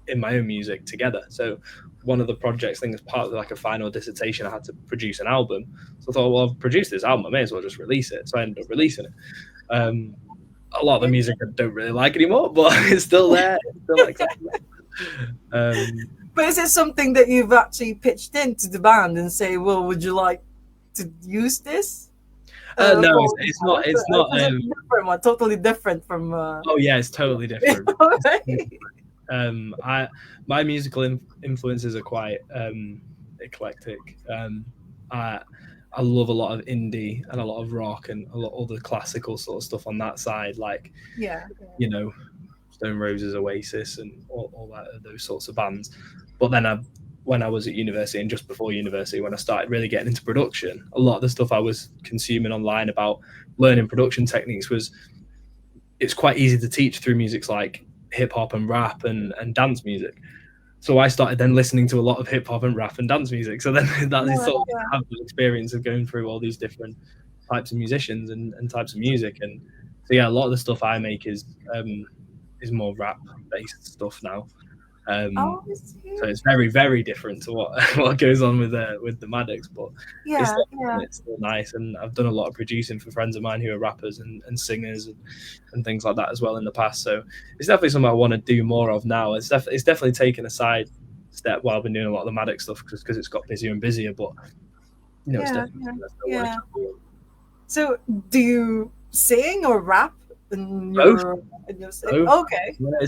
in my own music together. So one of the projects, I think, as part of like a final dissertation, I had to produce an album. So I thought, well, I've produced this album, I may as well just release it. So I ended up releasing it. A lot of the music I don't really like anymore, but it's still there. It's still accessible. But is it something that you've actually pitched into the band and say, well, would you like to use this? No, it's not. It's not. A different one, totally different from. Oh yeah, it's totally different. My musical influences are quite eclectic. I love a lot of indie and a lot of rock and a lot of the classical sort of stuff on that side, like you know, Stone Roses, Oasis, and all that, those sorts of bands. But then when I was at university and just before university, when I started really getting into production, a lot of the stuff I was consuming online about learning production techniques it's quite easy to teach through musics like hip hop and rap and dance music. So I started then listening to a lot of hip hop and rap and dance music. So then that is sort of have the experience of going through all these different types of musicians and types of music. And so yeah, a lot of the stuff I make is more rap based stuff now. So it's very, very different to what goes on with the Maddocks, but it's still nice. And I've done a lot of producing for friends of mine who are rappers and singers and things like that as well in the past. So it's definitely something I want to do more of now. It's definitely taken a side step while I've been doing a lot of the Maddocks stuff because it's got busier and busier. But it's definitely So do you sing or rap? Okay. Yeah,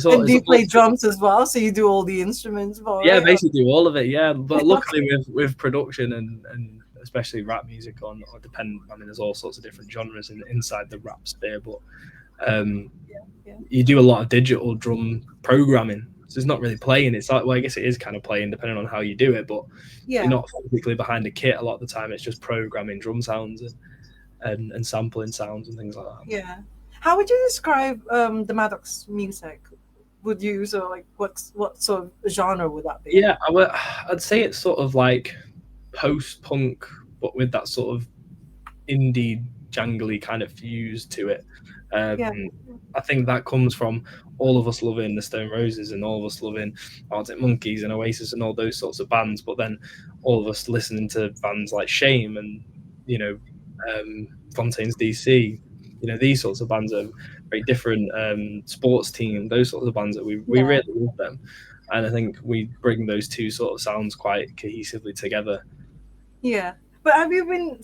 and do you play drums as well? So you do all the instruments? Basically do all of it. Yeah, but luckily with production and especially rap music there's all sorts of different genres inside the rap sphere. But you do a lot of digital drum programming. So it's not really playing. It's like, well, I guess it is kind of playing depending on how you do it. But you're not physically behind a kit a lot of the time. It's just programming drum sounds and sampling sounds and things like that. Yeah. How would you describe the Maddocks music? Would you what sort of genre would that be? Yeah, I'd say it's sort of like post-punk, but with that sort of indie jangly kind of fuse to it. I think that comes from all of us loving the Stone Roses and all of us loving Arctic Monkeys and Oasis and all those sorts of bands, but then all of us listening to bands like Shame and Fontaine's DC. These sorts of bands are very different. Sports Team, those sorts of bands that we really love them, and I think we bring those two sort of sounds quite cohesively together. Yeah, but have you been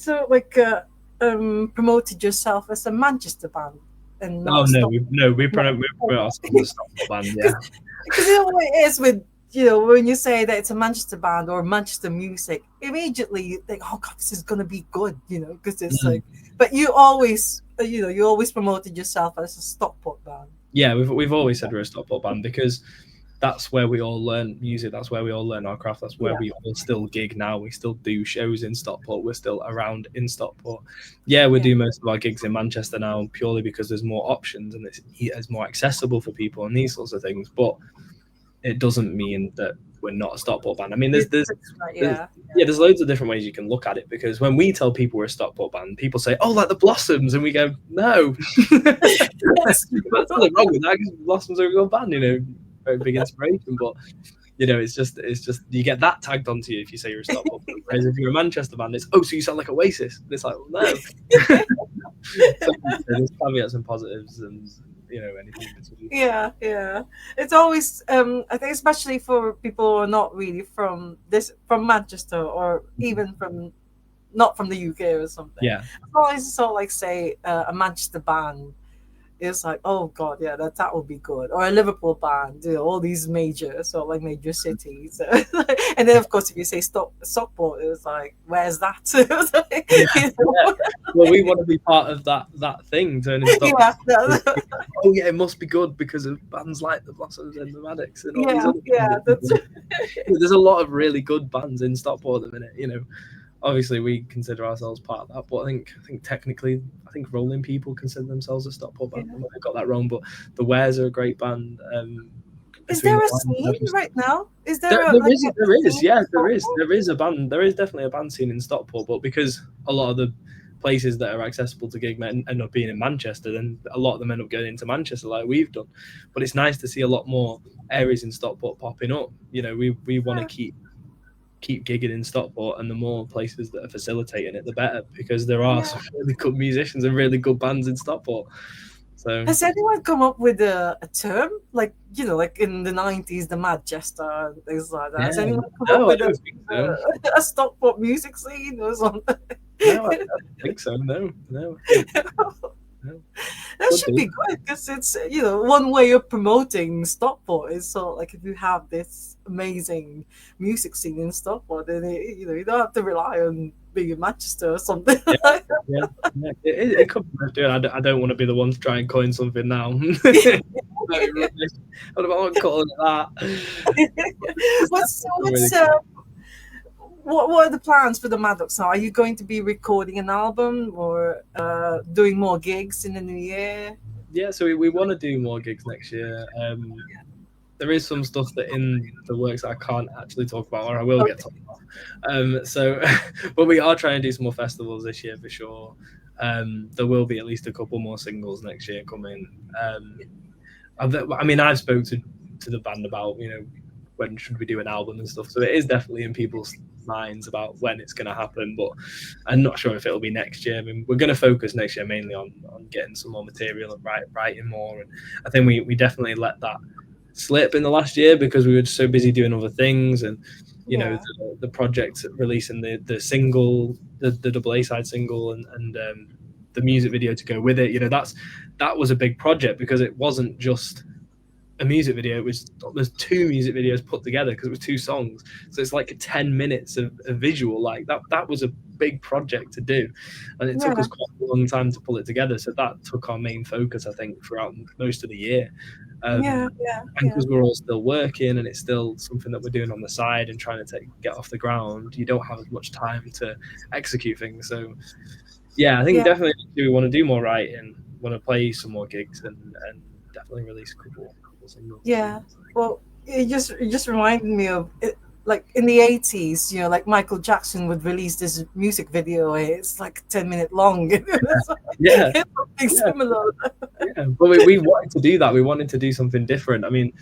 promoted yourself as a Manchester band? And we promote ourselves as a Stockport band. Yeah, because what it is with when you say that it's a Manchester band or Manchester music, immediately you think, oh God, this is gonna be good, because it's but you always promoted yourself as a Stockport band. Yeah, we've always said we're a Stockport band because that's where we all learn music. That's where we all learn our craft. That's where we all still gig now. We still do shows in Stockport. We're still around in Stockport. Yeah, we do most of our gigs in Manchester now purely because there's more options and it's more accessible for people and these sorts of things. But it doesn't mean that we're not a Stockport band. I mean, there's loads of different ways you can look at it, because when we tell people we're a Stockport band, people say, oh, like the Blossoms, and we go, no. That's nothing wrong with that, because Blossoms are a good band, very big inspiration, but it's just you get that tagged onto you if you say you're a Stockport band. Whereas if you're a Manchester band, it's, oh, so you sound like Oasis. And it's like, well, no. So there's caveats and positives and anything between. Yeah. It's always I think especially for people who are not really from Manchester or even not from the UK or something. Yeah. It's always sort of like say a Manchester band. It's like, oh God, yeah, that would be good. Or a Liverpool band, all these major cities. And then of course if you say Stockport, it was like, where's that? Well, we want to be part of that thing, turning Stockport. Oh yeah, it must be good because of bands like the Blossoms and the Maddocks and all these other that's There's a lot of really good bands in Stockport at the minute, obviously we consider ourselves part of that, but I think technically, I think Rolling People consider themselves a Stockport band. Yeah. I might have got that wrong, but the Wares are a great band. Is Between there the a Lines, scene right now? Is there there like is, a there is, scene yeah, in Stockport? there is a band. There is definitely a band scene in Stockport, but because a lot of the places that are accessible to gig men end up being in Manchester, then a lot of them end up going into Manchester like we've done. But it's nice to see a lot more areas in Stockport popping up. You know, we want to Yeah. keep gigging in Stockport, and the more places that are facilitating it, the better, because there are Yeah. some really good musicians and really good bands in Stockport. So Has anyone come up with a term like like in the 90s, the Manchester and things like that? yeah, Has anyone come up no, I with don't think so. a Stockport music scene or something? No, I don't think so. No, no, I think no. That Could should be. be good because it's one way of promoting Stockport is sort of like if you have this amazing music scene in Stockport, then you don't have to rely on being in Manchester or something. Yeah, Like yeah, yeah. It could be worth doing. I don't want to be the one to try and coin something now. That'd be rubbish. I'm not calling it that. It's what's definitely really what's cool. what are the plans for the Maddocks now? Are you going to be recording an album or doing more gigs in the new year? Yeah, so we want to do more gigs next year. There is some stuff that in the works that I can't actually talk about, or I will get Okay. told off. So, but we are trying to do some more festivals this year for sure. There will be at least a couple more singles next year coming. I mean, I've spoke to the band about when should we do an album and stuff. So it is definitely in people's minds about when it's going to happen, but I'm not sure if it'll be next year. I mean, we're going to focus next year mainly on getting some more material and writing more. And I think we definitely let that slip in the last year because we were so busy doing other things, and Yeah. the project releasing the single, the double A side single, and the music video to go with it. That was a big project because it wasn't just a music video. It was almost two music videos put together because it was two songs. So it's like 10 minutes of visual. Like that was a big project to do, and it took Yeah. us quite a long time to pull it together. So that took our main focus, I think, throughout most of the year. Yeah. Um, Yeah. and Yeah. because we're all still working and it's still something that we're doing on the side and trying to get off the ground, you don't have as much time to execute things. So yeah, I think Yeah. definitely we want to do more writing, want to play some more gigs, and definitely release a couple singles. Yeah. Well, it just reminded me of it, like in the 80s, like Michael Jackson would release this music video. It's like 10-minute long. It's Yeah, something yeah, similar. yeah. But we wanted to do that. We wanted to do something different. I mean,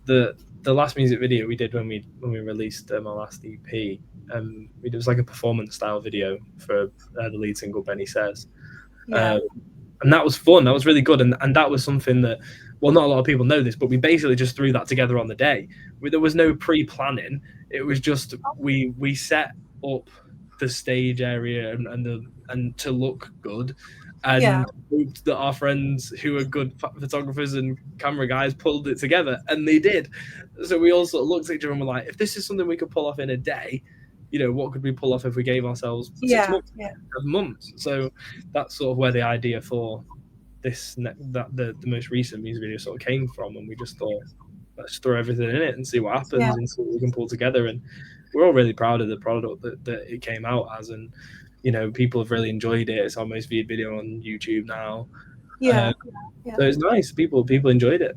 the last music video we did when we released our last EP, it was like a performance style video for the lead single Benny Says. Yeah. Um, and that was fun. That was really good, and that was something that, well, not a lot of people know this, but we basically just threw that together on the day. There was no pre-planning. It was just we set up the stage area and to look good, Yeah. and hoped that our friends who are good photographers and camera guys pulled it together, and they did. So we all sort of looked at each other and were like, if this is something we could pull off in a day, what could we pull off if we gave ourselves 6 Yeah. months, Yeah. 7 months? So that's sort of where the idea for the most recent music video sort of came from, and we just thought, let's throw everything in it and see what Yeah. happens and see what we can pull together. And we're all really proud of the product that it came out as, and people have really enjoyed it. It's our most viewed video on YouTube now. Yeah. uh, Yeah. so it's nice. People enjoyed it.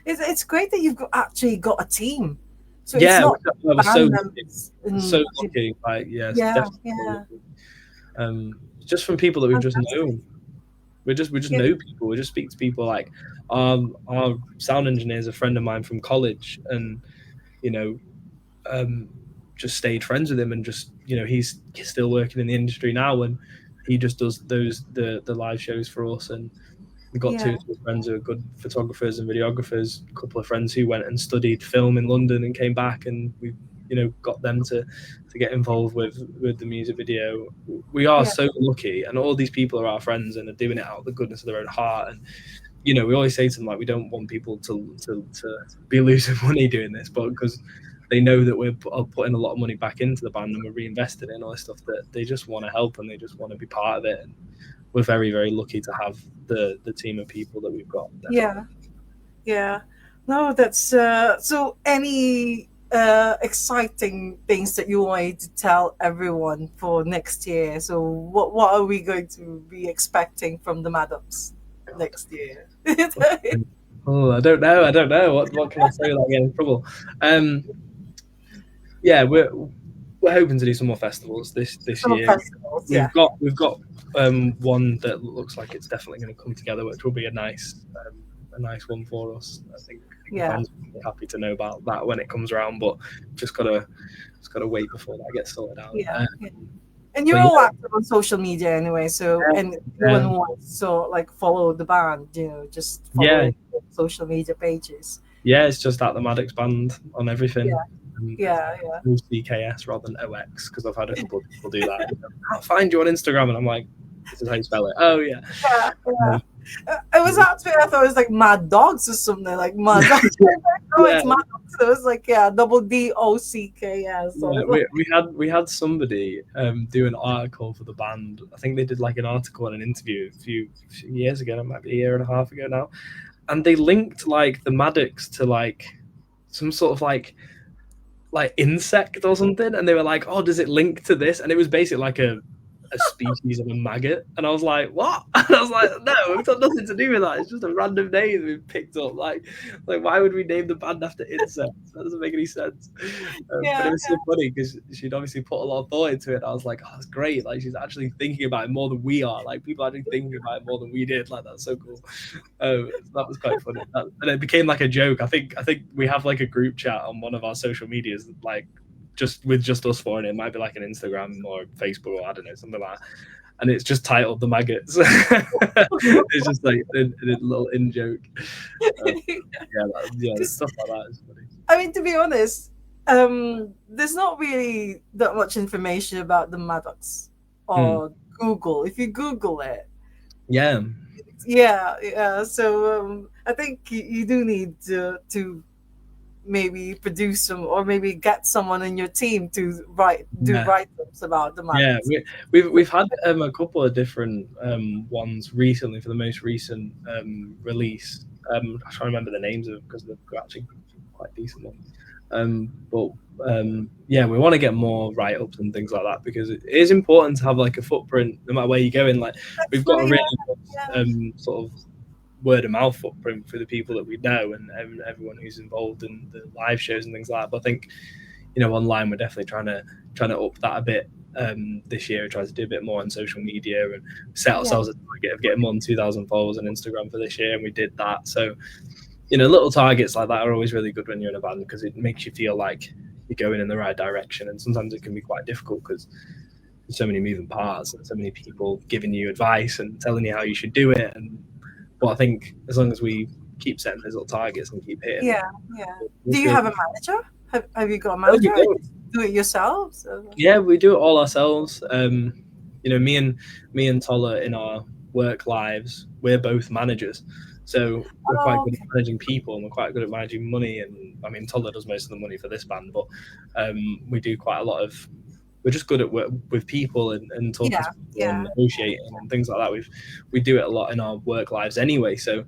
It's great that you've actually got a team. So it's Yeah, not I was so band lucky. members. So lucky. Like, yes, Yeah. definitely so Yeah. lucky. Just from people that we've just Fantastic. known. We just Yeah. know people. We just speak to people. Like our sound engineer is a friend of mine from college, and you know, just stayed friends with him, and just he's still working in the industry now, and he just does the live shows for us. And we got Yeah. two friends who are good photographers and videographers. A couple of friends who went and studied film in London and came back, and we got them to get involved with the music video. We are Yeah. so lucky, and all these people are our friends and are doing it out of the goodness of their own heart. And we always say to them, like, we don't want people to be losing money doing this, but because they know that we're putting a lot of money back into the band and we're reinvesting it and all this stuff, that they just want to help and they just want to be part of it. And we're very, very lucky to have the team of people that we've got. Definitely. Yeah. Yeah. No, that's so any exciting things that you wanted to tell everyone for next year? So what are we going to be expecting from the Maddocks God. next year? Oh, I don't know. I don't know. What can I say without getting in trouble? Um, yeah, we're hoping to do some more festivals this Some year. festivals, yeah. We've got one that looks like it's definitely going to come together, which will be a nice one for us. I think the Yeah, fans will be happy to know about that when it comes around, but just gotta wait before that gets sorted out. yeah, yeah. And you're But all active on social media anyway, so and anyone yeah, who wants to like follow the band, just yeah, follow social media pages. yeah. It's just at the Maddocks band on Yeah, everything. It's yeah, yeah. CKS rather than OX because I've had a couple of people do that. I can't find you on Instagram, and I'm like, this is how you spell it. Oh yeah. Yeah, yeah. Um, It was actually, I thought it was like Mad Dogs or something, like Mad Dogs. Oh, yeah, it's Mad Dogs. So it was like, yeah, double DOCKS. So yeah, we had somebody do an article for the band. I think they did like an article and an interview few years ago. It might be a year and a half ago now, and they linked like the Maddocks to like some sort of like insect or something, and they were like, "Oh, does it link to this?" And it was basically like a species of a maggot, and I was like, "What?" And I was like, "No, it's got nothing to do with that. It's just a random name we picked up. Like why would we name the band after insects? That doesn't make any sense." But it yeah, was so funny because she'd obviously put a lot of thought into it. I was like, "Oh, that's great! Like she's actually thinking about it more than we are. Like people are actually thinking about it more than we did. Like that's so cool." That was quite funny, and it became like a joke. I think we have like a group chat on one of our social medias, like just us four, and it might be like an Instagram or Facebook or I don't know, something like that. And it's just titled "The Maggots." It's just like a little in joke. Yeah, Because stuff like that is funny. I mean, to be honest, there's not really that much information about the Maddox Hmm. or Google. If you Google it, Yeah, yeah, yeah. So I think you do need to maybe produce some, or maybe get someone in your team to do yeah. write-ups about the Yeah, Maddox. we've had a couple of different ones recently for the most recent release. I can't remember the names of them because they're actually quite decent ones. But yeah, we want to get more write ups and things like that because it is important to have like a footprint no matter where you go in. Like we've got a Actually, really yeah, good sort of word of mouth footprint for the people that we know and everyone who's involved in the live shows and things like that. But I think online we're definitely trying to up that a bit this year. Try to do a bit more on social media and set yeah, ourselves a target of getting more than 2,000 followers on Instagram for this year, and we did that. So little targets like that are always really good when you're in a band because it makes you feel like you're going in the right direction. And sometimes it can be quite difficult because there's so many moving parts and so many people giving you advice and telling you how you should do it. But I think as long as we keep setting those little targets and keep hitting yeah, them, yeah. we'll Do you feel. have a manager? Have you got a Oh, we manager, or do. you just do it yourselves? Yeah, we do it all ourselves. Me and Tolla in our work lives, we're both managers, so we're quite Oh, good at okay. managing people and we're quite good at managing money. And I mean, Tolla does most of the money for this band, but we do quite a lot of. We're just good at work with people and talking Yeah, to people and yeah, negotiating and things like that. We do it a lot in our work lives anyway. So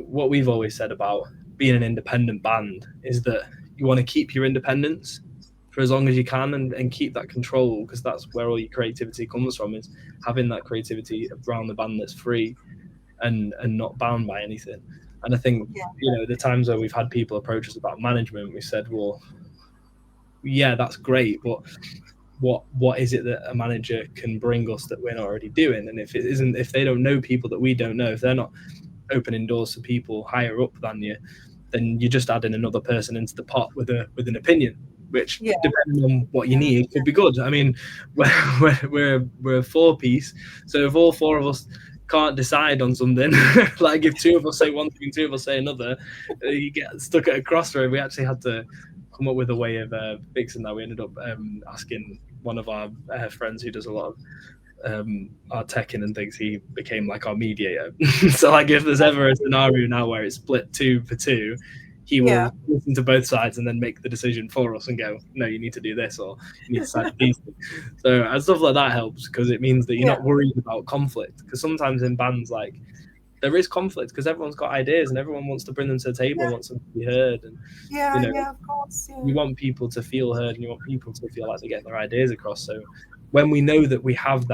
what we've always said about being an independent band is that you want to keep your independence for as long as you can and keep that control because that's where all your creativity comes from is having that creativity around the band that's free and not bound by anything. And I think yeah, the times where we've had people approach us about management, we said, well, yeah, that's great, but what is it that a manager can bring us that we're not already doing? And if they don't know people that we don't know, if they're not opening doors to people higher up than you, then you're just adding another person into the pot with an opinion, which yeah, depending on what you yeah, need could be good. I mean, we're a four piece, so if all four of us can't decide on something, like if two of us say one thing, two of us say another, you get stuck at a crossroad. We actually had to come up with a way of fixing that. We ended up asking one of our friends who does a lot of our teching and things, he became like our mediator. So like if there's ever a scenario now where it's split 2 for 2, he yeah, will listen to both sides and then make the decision for us and go, no, you need to do this or you need to side with these things. So and stuff like that helps because it means that you're yeah, not worried about conflict. Because sometimes in bands, like there is conflict because everyone's got ideas and everyone wants to bring them to the table, Yeah, and wants them to be heard, and yeah, you know, yeah, of course. Yeah. you want people to feel heard and you want people to feel like they're getting their ideas across. So when we know that we have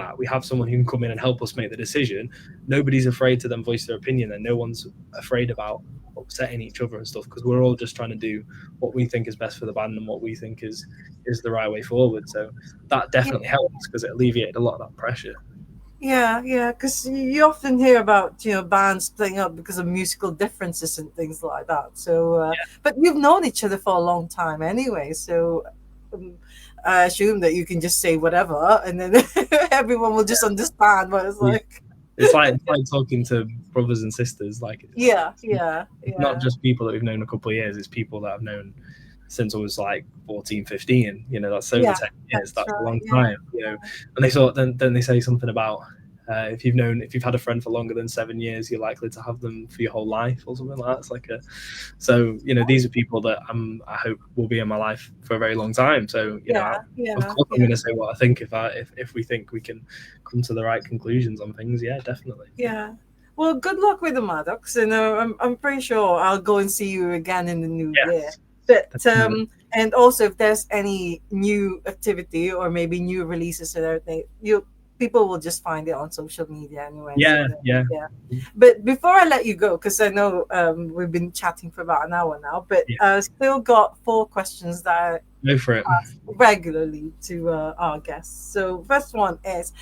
someone who can come in and help us make the decision, nobody's afraid to then voice their opinion, and no one's afraid about upsetting each other and stuff, because we're all just trying to do what we think is best for the band and what we think is the right way forward. So that Yeah. definitely helps because it alleviated a lot of that pressure. Yeah, yeah, because you often hear about bands splitting up because of musical differences and things like that. So, but you've known each other for a long time anyway. So, um, I assume that you can just say whatever, and then everyone will just understand what it's Yeah. like. It's like talking to brothers and sisters. Like Yeah, yeah, it's not yeah, just people that we've known a couple of years, it's people that I've known since I was like 14, 15. That's over yeah. 10 years. That's That's a right. long Yeah, time. And they sort then they say something about if you've had a friend for longer than 7 years, you're likely to have them for your whole life or something like that. It's like these are people that I hope will be in my life for a very long time. So yeah, of yeah, course I'm yeah. going to say what I think if we think we can come to the right conclusions on things. Yeah, definitely. Yeah. Well, good luck with the Maddocks, and I'm pretty sure I'll go and see you again in the new year. Yes, But definitely. and also if there's any new activity or maybe new releases and everything, people will just find it on social media anyway. So Yeah, yeah, yeah. But before I let you go, because I know we've been chatting for about an hour now, but yeah. still got 4 questions that Go for it. I ask regularly to our guests. So first one is,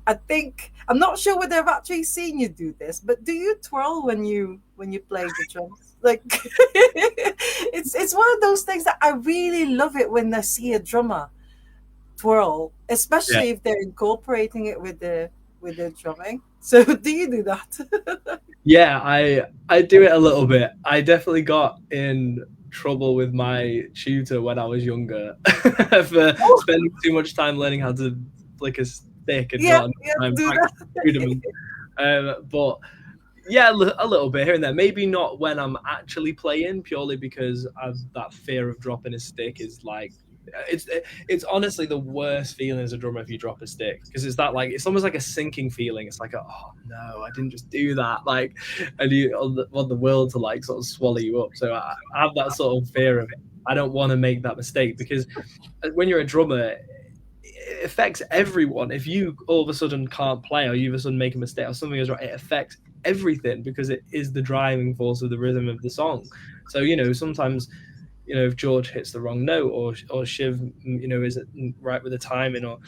I think I'm not sure whether I've actually seen you do this, but do you twirl when you play the drums? Like it's one of those things that I really love it when I see a drummer twirl, Yeah. especially if they're incorporating it with the drumming. So do you do that? Yeah, I do it a little bit. I definitely got in trouble with my tutor when I was younger for Oh, spending too much time learning how to flick a stick and yeah, not enough yeah, time do practicing rudiments. But yeah, a little bit here and there. Maybe not when I'm actually playing, purely because that fear of dropping a stick is like it's honestly the worst feeling as a drummer if you drop a stick, because it's almost like a sinking feeling. It's like, oh no, I didn't just do that, like, and you want the world to like sort of swallow you up. So I have that sort of fear of it. I don't want to make that mistake, because when you're a drummer, it affects everyone. If you all of a sudden can't play, or you all of a sudden make a mistake, or something is right, it affects everything, because it is the driving force of the rhythm of the song. So sometimes if George hits the wrong note, or Shiv isn't right with the timing, or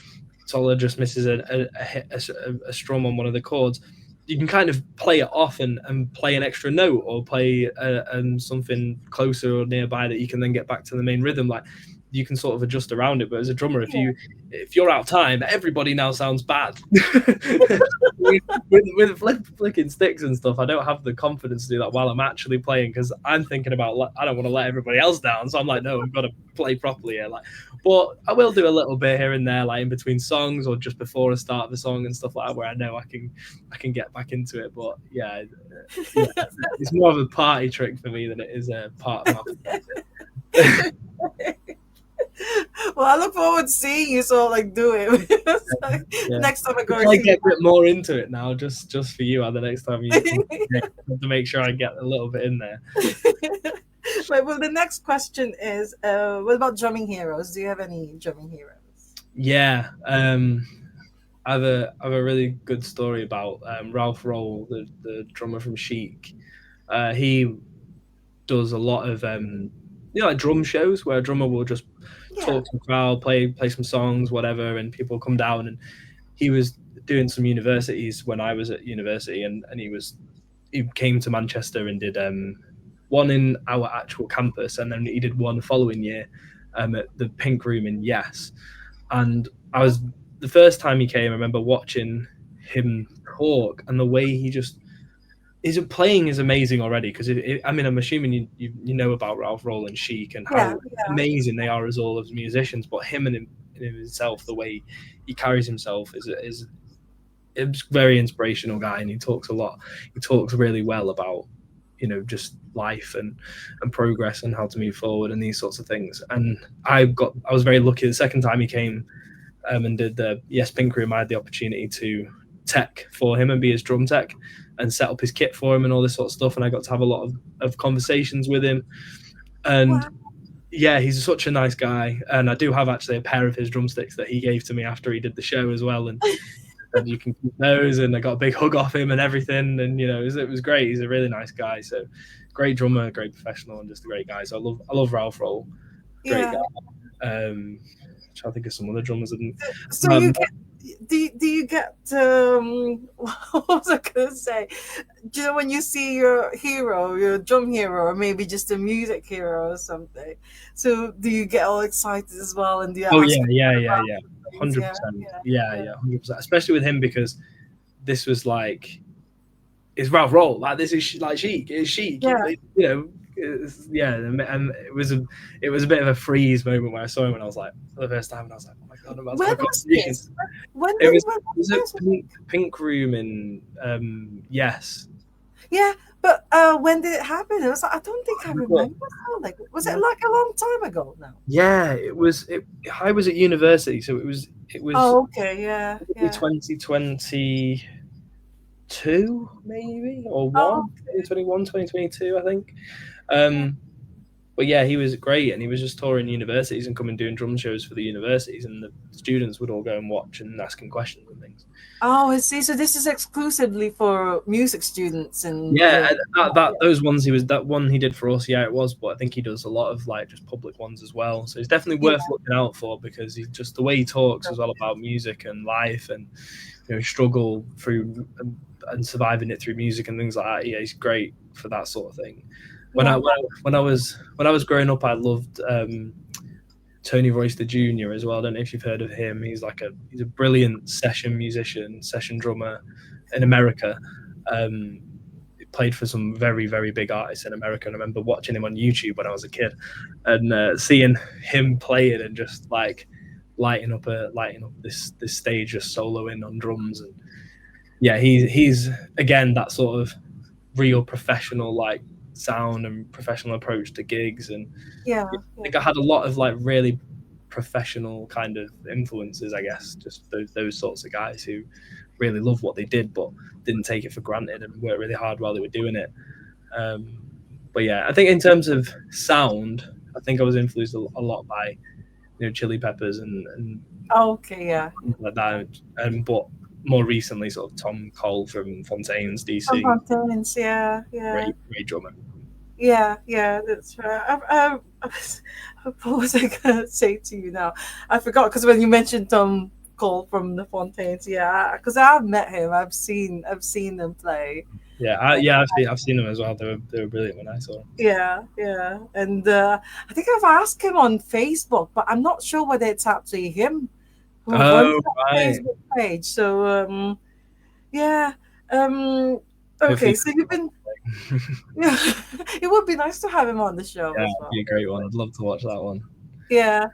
Tola just misses a strum on one of the chords, you can kind of play it off and play an extra note, or play something closer or nearby that you can then get back to the main rhythm. Like, you can sort of adjust around it. But as a drummer, if you're out of time, everybody now sounds bad. with flicking sticks and stuff, I don't have the confidence to do that while I'm actually playing, because I'm thinking about, I don't want to let everybody else down. So I'm like, no, I've got to play properly here. Like, but I will do a little bit here and there, like in between songs or just before the start of the song and stuff like that, where I know I can get back into it. But yeah, it's more of a party trick for me than it is a part of my. Well, I look forward to seeing you sort of like do it. Like, Yeah. next time I go I and get a bit more into it now, just for you. And the next time you see. have to make sure I get a little bit in there. Right, well, the next question is, what about drumming heroes? Do you have any drumming heroes? Yeah, I have a really good story about Ralph Roll, the drummer from Chic. He does a lot of like drum shows where a drummer will just talk to the crowd, play some songs, whatever, and people come down. And he was doing some universities when I was at university, and he came to Manchester and did one in our actual campus, and then he did one the following year at the Pink Room in Yes. And the first time he came, I remember watching him talk, and the way his playing is amazing already, because I'm assuming you know about Ralph Roll and Chic and how amazing they are as all as musicians, but him and himself, the way he carries himself is a very inspirational guy, and he talks a lot. He talks really well about just life and progress and how to move forward and these sorts of things. And I was very lucky the second time he came and did the Yes Pink Room. I had the opportunity to tech for him and be his drum tech. and set up his kit for him and all this sort of stuff. And I got to have a lot of conversations with him. And Wow. yeah, he's such a nice guy. And I do have actually a pair of his drumsticks that he gave to me after he did the show as well. And you can keep those. And I got a big hug off him and everything. And it was great. He's a really nice guy. So great drummer, great professional, and just a great guy. So I love Ralph Roll. Great guy. I think of some other drummers. So you get, do you get what was I gonna say? Do you know when you see your hero, your drum hero, or maybe just a music hero or something? So do you get all excited as well, and do you ask? Yeah, 100%. Yeah, Yeah, 100%. Especially with him, because this was like, it's Ralph Roll. Like, this is like Chic. It's Chic. Yeah. And it was a bit of a freeze moment when I saw him, and I was like, for the first time, and I was like, oh my god, I'm about to When have a was conversation. this? When It did was a pink room in Yes. Yeah, but when did it happen? It was like, I don't think I remember. Now. Like, was it like a long time ago now? Yeah, it was. I was at university, so it was. Oh, okay, yeah. 2022 maybe, or Oh, 2021, 2022, I think. But yeah, he was great, and he was just touring universities and coming doing drum shows for the universities, and the students would all go and watch and ask him questions and things. Oh, I see. So this is exclusively for music students, and those ones that one he did for us, yeah, it was. But I think he does a lot of like just public ones as well. So it's definitely worth looking out for, because he's just, the way he talks as well about music and life, and struggle through and surviving it through music and things like that. Yeah, he's great for that sort of thing. When I was growing up, I loved Tony Royster Jr. as well. I don't know if you've heard of him. He's a brilliant session musician, session drummer in America. He played for some very, very big artists in America. And I remember watching him on YouTube when I was a kid, and seeing him playing and just like lighting up this stage, just soloing on drums. And yeah, he's again that sort of real professional like sound and professional approach to gigs. And I think I had a lot of like really professional kind of influences, I guess, just those sorts of guys who really loved what they did but didn't take it for granted and worked really hard while they were doing it. But yeah, I think in terms of sound, I think I was influenced a lot by Chili Peppers and like that, but more recently sort of Tom Cole from Fontaines DC. Fontaines, great drummer. Yeah, that's right. What was I gonna say to you now? I forgot, because when you mentioned Tom Cole from the Fontaines, because I've met him, I've seen them play. I've seen them as well. They were brilliant when I saw them. Yeah, and I think I've asked him on Facebook, but I'm not sure whether it's actually him who runs that Facebook page. So okay, so you've been. Yeah, it would be nice to have him on the show. Yeah, it'd be a great one. I'd love to watch that one. Yeah.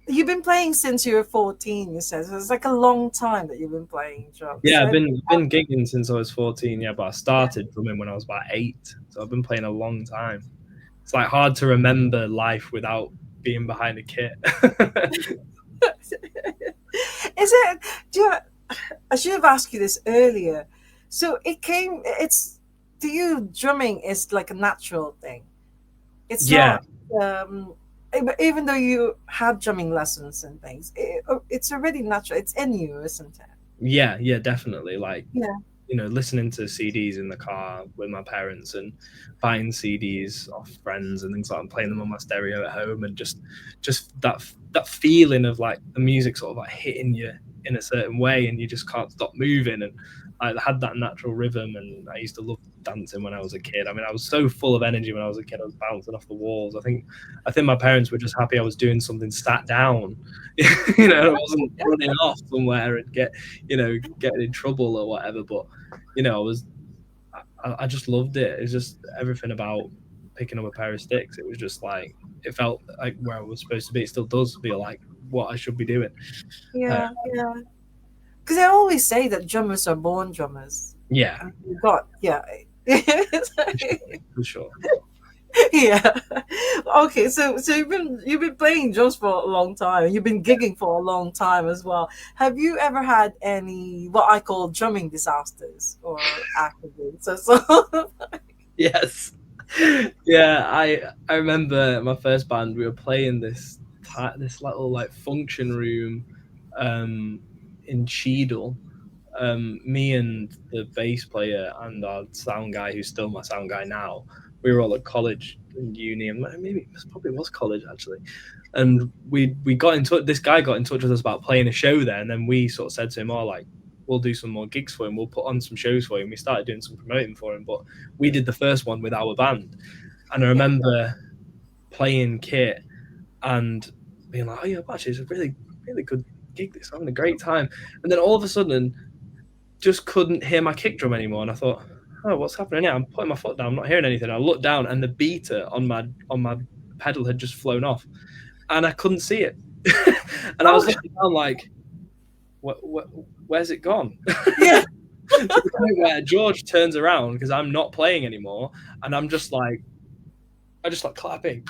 You've been playing since you were 14, you said. So it's like a long time that you've been playing drums. Yeah, I've been gigging since I was 14, but I started drumming when I was about 8. So I've been playing a long time. It's like hard to remember life without being behind a kit. Is it? I should have asked you this earlier. So to you, drumming is like a natural thing. It's not, even though you had drumming lessons and things, it's already natural. It's in you, isn't it? Yeah, definitely. Like, listening to CDs in the car with my parents and buying CDs off friends and things like that, and playing them on my stereo at home, and just that feeling of like the music sort of like hitting you in a certain way, and you just can't stop moving. And I had that natural rhythm, and I used to love dancing when I was a kid. I mean, I was so full of energy when I was a kid. I was bouncing off the walls. I think my parents were just happy I was doing something sat down. I wasn't running off somewhere and getting in trouble or whatever. But I just loved it. It's just everything about picking up a pair of sticks. It was just like, it felt like where I was supposed to be. It still does feel like what I should be doing. Yeah. Because I always say that drummers are born drummers. Yeah. For sure. Yeah. Okay, so you've been playing drums for a long time. You've been gigging for a long time as well. Have you ever had any what I call drumming disasters or accidents? So Yes. Yeah, I remember my first band. We were playing this little like function room, um, in Cheadle. Me and the bass player and our sound guy, who's still my sound guy now, we were all at college and uni, and maybe it probably was college actually. And we got in touch. This guy got in touch with us about playing a show there, and then we sort of said to him, "Oh, like we'll do some more gigs for him. We'll put on some shows for him." We started doing some promoting for him, but we did the first one with our band, and I yeah, remember playing kit and being like, "Oh yeah, actually, it's a really good gig. This I'm having a great time." And then all of a sudden, just couldn't hear my kick drum anymore, and I thought, "Oh, what's happening here?" I'm putting my foot down, I'm not hearing anything. I looked down, and the beater on my pedal had just flown off, and I couldn't see it. And I was oh looking down like, where's it gone? yeah, To the point where George turns around because I'm not playing anymore, and I just like clapping.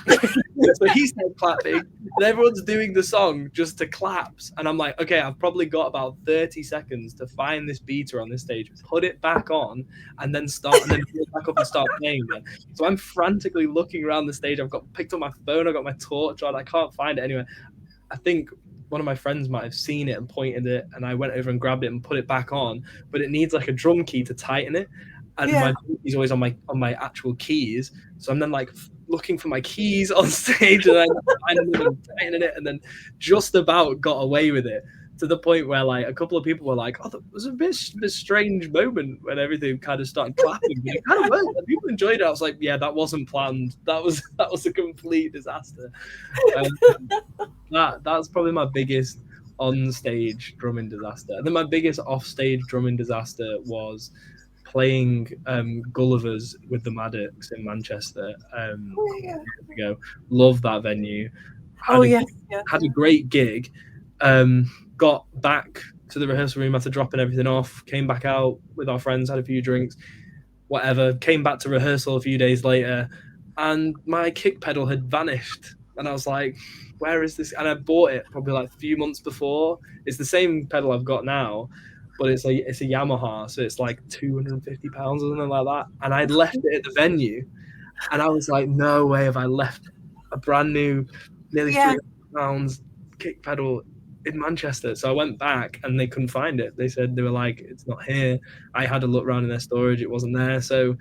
So he started clapping, and everyone's doing the song just to claps. And I'm like, okay, I've probably got about 30 seconds to find this beater on this stage, put it back on, and then pull it back up and start playing again. So I'm frantically looking around the stage. I've got picked up my phone, I've got my torch on, I can't find it anywhere. I think one of my friends might have seen it and pointed it, and I went over and grabbed it and put it back on, but it needs like a drum key to tighten it. And yeah, my is always on my actual keys, so I'm then like looking for my keys on stage, and then finding them and tightening it, and then just about got away with it, to the point where like a couple of people were like, "Oh, that was a bit strange moment when everything kind of started clapping." But it kind of worked. People enjoyed it. I was like, "Yeah, that wasn't planned. That was a complete disaster." That's probably my biggest on stage drumming disaster. And then my biggest off stage drumming disaster was playing Gulliver's with the Maddocks in Manchester oh yeah, years ago. Love that venue. oh Had a yes, yeah, had a great gig. Got back to the rehearsal room after dropping everything off. Came back out with our friends, had a few drinks, whatever. Came back to rehearsal a few days later, and my kick pedal had vanished. And I was like, "Where is this?" And I bought it probably like a few months before. It's the same pedal I've got now, but it's a Yamaha, so it's like £250 or something like that. And I'd left it at the venue, and I was like, "No way have I left a brand new, nearly yeah, £300 kick pedal in Manchester." So I went back, and they couldn't find it. They were like, "It's not here." I had a look around in their storage; it wasn't there. So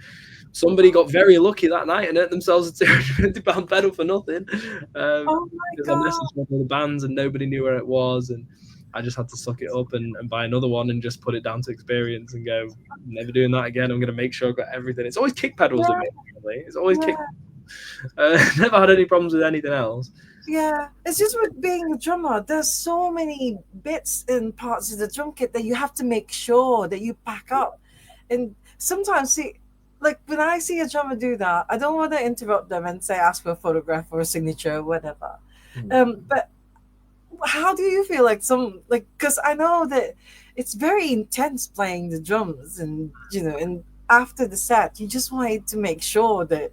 somebody got very lucky that night and earned themselves a £250 pedal for nothing. oh my Because I god, messaged all the bands and nobody knew where it was, and I just had to suck it up and buy another one and just put it down to experience and go, never doing that again. I'm going to make sure I've got everything. It's always kick pedals with yeah, me. Really. It's always kick. yeah. Never had any problems with anything else. Yeah, it's just with being a drummer. There's so many bits and parts of the drum kit that you have to make sure that you pack up. And sometimes, see, like when I see a drummer do that, I don't want to interrupt them and say ask for a photograph or a signature or whatever. But how do you feel like because I know that it's very intense playing the drums, and and after the set, you just wanted to make sure that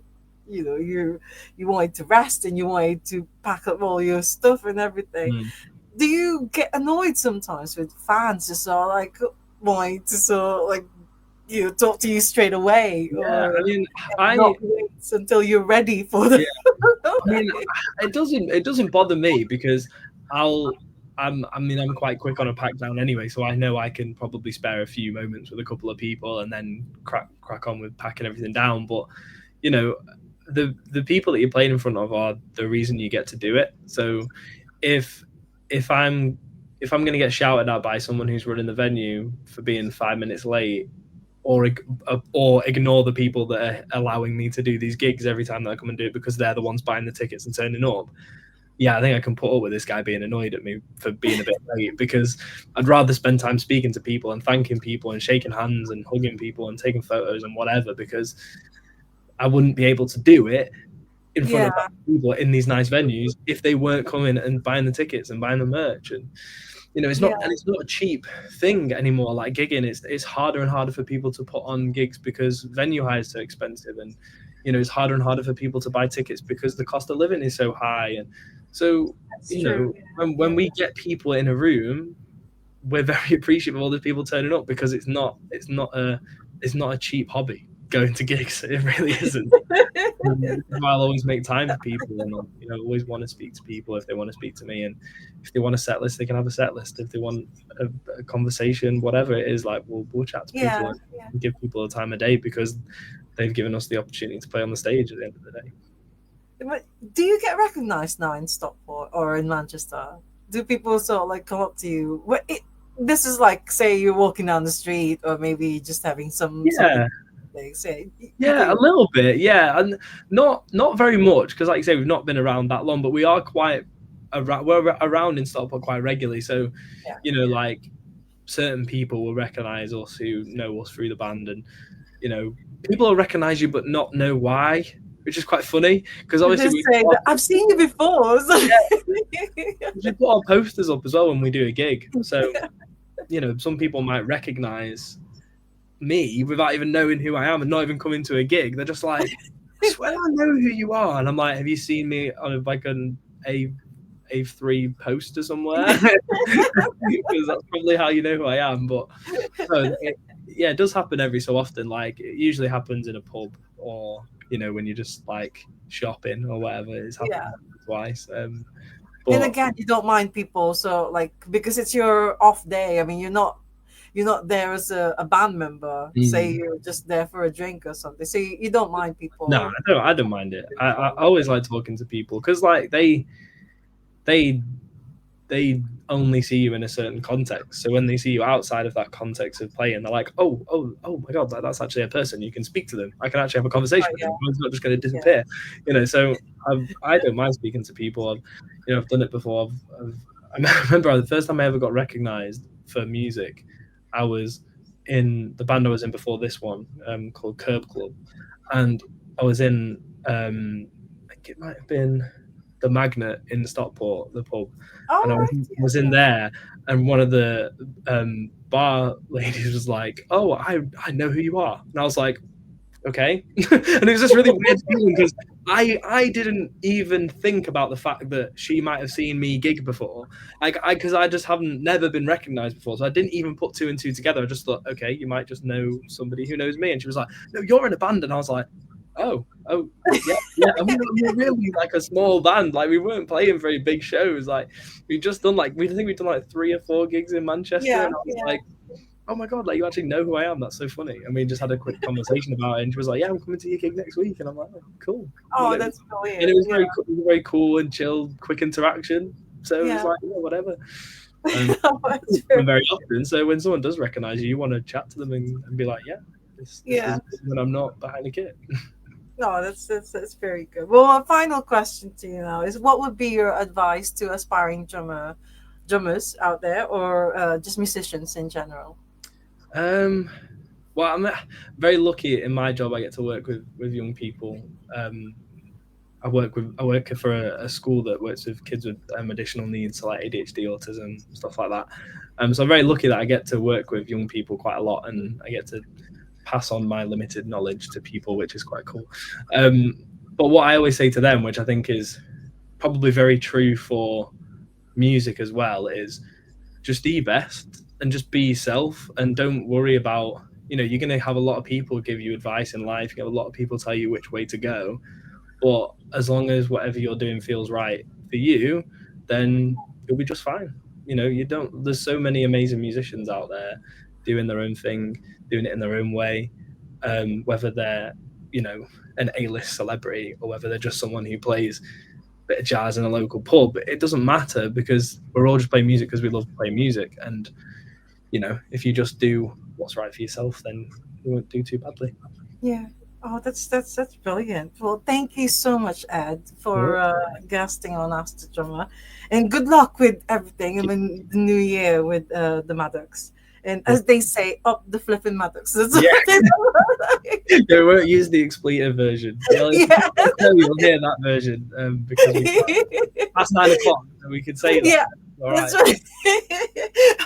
you wanted to rest and you wanted to pack up all your stuff and everything. Mm. Do you get annoyed sometimes with fans just sort of like wanting to sort of like talk to you straight away, Yeah, or I mean, not wait until you're ready for the yeah, I mean, it doesn't bother me because I'm quite quick on a pack down anyway, so I know I can probably spare a few moments with a couple of people and then crack on with packing everything down. But you know, the people that you're playing in front of are the reason you get to do it. So if if I'm going to get shouted at by someone who's running the venue for being 5 minutes late, or ignore the people that are allowing me to do these gigs every time that I come and do it because they're the ones buying the tickets and turning up, yeah, I think I can put up with this guy being annoyed at me for being a bit late, because I'd rather spend time speaking to people and thanking people and shaking hands and hugging people and taking photos and whatever, because I wouldn't be able to do it in front of people in these nice venues if they weren't coming and buying the tickets and buying the merch. And it's not a cheap thing anymore. Like gigging, it's harder and harder for people to put on gigs because venue hire is so expensive, and it's harder and harder for people to buy tickets because the cost of living is so high. And so, That's true. when we get people in a room, we're very appreciative of all the people turning up, because it's not a cheap hobby going to gigs. It really isn't. I'll always make time for people, and I'll, always want to speak to people if they want to speak to me, and if they want a set list, they can have a set list. If they want a conversation, whatever it is, like we'll chat to people and give people the time of day, because they've given us the opportunity to play on the stage at the end of the day. But do you get recognized now in Stockport or in Manchester? Do people sort of like come up to you? This is like, say you're walking down the street, or maybe just having some say, a little bit, and not very much, because like you say, we've not been around that long, but we are quite around. We're around in Stockport quite regularly, so like certain people will recognize us who know us through the band, and people will recognize you but not know why, which is quite funny, because obviously I've seen you before. So. We put our posters up as well when we do a gig, so some people might recognize me without even knowing who I am and not even coming to a gig. They're just like, I swear I know who you are. And I'm like, have you seen me on like an A3 poster somewhere? Because that's probably how you know who I am. But it does happen every so often. Like, it usually happens in a pub, or when you're just like shopping or whatever. It's happened twice. And again, you don't mind people, so like, because it's your off day. I mean, you're not there as a band member. Say you're just there for a drink or something, so you don't mind people. No, I don't mind it. I always like talking to people, because like they only see you in a certain context. So when they see you outside of that context of playing, they're like, oh my god, that's actually a person. You can speak to them. I can actually have a conversation with them. It's not just going to disappear. So I don't mind speaking to people. I've done it before. I remember the first time I ever got recognized for music, I was in the band I was in before this one, called Curb Club, and I was in I think it might have been the Magnet in Stockport, the pub, and I was in there, and one of the bar ladies was like, "Oh, I know who you are," and I was like, "Okay," and it was just really weird feeling, because I didn't even think about the fact that she might have seen me gig before, because I just never been recognized before, so I didn't even put two and two together. I just thought, okay, you might just know somebody who knows me, and she was like, "No, you're in a band," and I was like, oh yeah, and we're really like a small band. Like, we weren't playing very big shows. Like, we've just done like, we've done like 3 or 4 gigs in Manchester, and I was like, oh my god, like, you actually know who I am. That's so funny. And we just had a quick conversation about it, and she was like, yeah, I'm coming to your gig next week, and I'm like, oh, cool. That's brilliant. And it was very cool and chill, quick interaction. So it was like, whatever. And very often, so when someone does recognize you want to chat to them and be like, this is when I'm not behind a kit. No, that's very good. Well, a final question to you now is, what would be your advice to aspiring drummers out there, or just musicians in general? Well, I'm very lucky in my job. I get to work with young people. I work for a school that works with kids with additional needs, so like ADHD, autism, stuff like that. So I'm very lucky that I get to work with young people quite a lot, and I get to pass on my limited knowledge to people, which is quite cool. But what I always say to them, which I think is probably very true for music as well, is just do your best and just be yourself, and don't worry about, you're going to have a lot of people give you advice in life. You have a lot of people tell you which way to go, but as long as whatever you're doing feels right for you, then you'll be just fine. There's so many amazing musicians out there doing their own thing, doing it in their own way, whether they're, an A-list celebrity, or whether they're just someone who plays a bit of jazz in a local pub. It doesn't matter, because we're all just playing music because we love to play music. And, if you just do what's right for yourself, then you won't do too badly. Yeah. Oh, that's brilliant. Well, thank you so much, Ed, for guesting on Ask the Drummer, and good luck with everything in the new year with the Maddocks. And as they say, up the flipping Maddocks. They won't use the expletive version. You'll hear that version, because past 9 o'clock, we could say that. All That's right.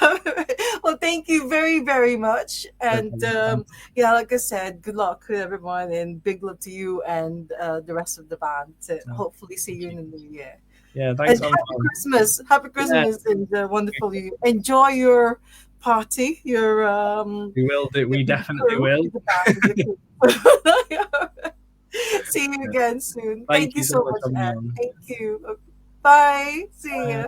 right. Well, thank you very, very much. No And problem. Thanks. yeah, like I said, good luck with everyone and big love to you and the rest of the band. To No, hopefully see thank you you. in the new year. Yeah, And thanks so happy much. Christmas. Happy Yeah, Christmas and wonderful you. Enjoy your party, your we will do. We with the definitely crew, will. with the band, with the crew. See you Yeah. again soon. Thank Thank you you so so much much, for coming Ed. on. Thank you. Bye. See Bye. ya.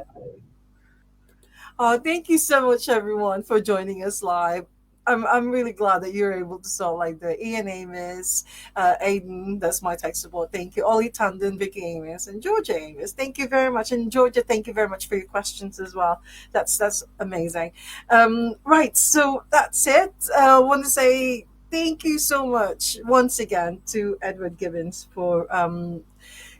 Oh, thank you so much, everyone, for joining us live. I'm really glad that you're able to solve like the Ian Amos, Aiden, that's my tech support. Thank you. Ollie Tandon, Vicky Amos, and Georgia Amos. Thank you very much. And Georgia, thank you very much for your questions as well. That's amazing. Right, so that's it. I want to say thank you so much once again to Edward Gibbons for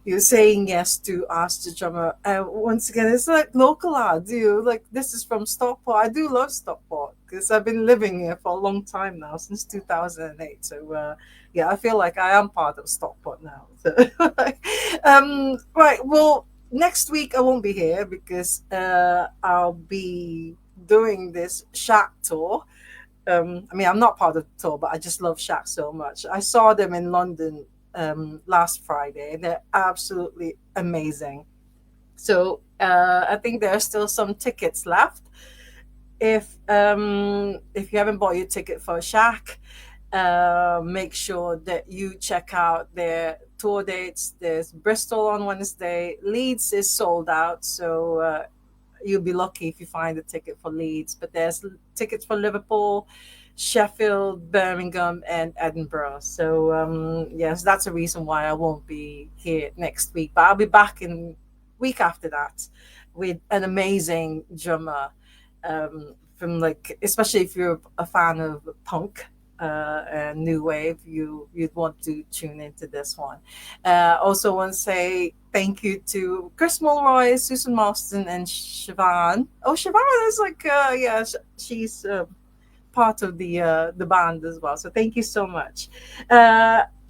you saying yes to Ask the Drummer. Once again, it's like local ads. Like this is from Stockport. I do love Stockport because I've been living here for a long time now, since 2008. So yeah, I feel like I am part of Stockport now. So, right. Well, next week I won't be here because I'll be doing this Shack tour. I mean, I'm not part of the tour, but I just love Shaq so much. I saw them in London last Friday. They're absolutely amazing. So I think there are still some tickets left. If you haven't bought your ticket for Shaq, make sure that you check out their tour dates. There's Bristol on Wednesday. Leeds is sold out, so you'll be lucky if you find a ticket for Leeds. But there's tickets for Liverpool, Sheffield, Birmingham, and Edinburgh. So yes, that's a reason why I won't be here next week. But I'll be back in week after that with an amazing drummer. From like, especially if you're a fan of punk and new wave, you'd want to tune into this one. Also, want to say thank you to Chris Mulroy, Susan Marston, and Siobhan. Oh, Siobhan is like, yeah, she's part of the band as well. So thank you so much.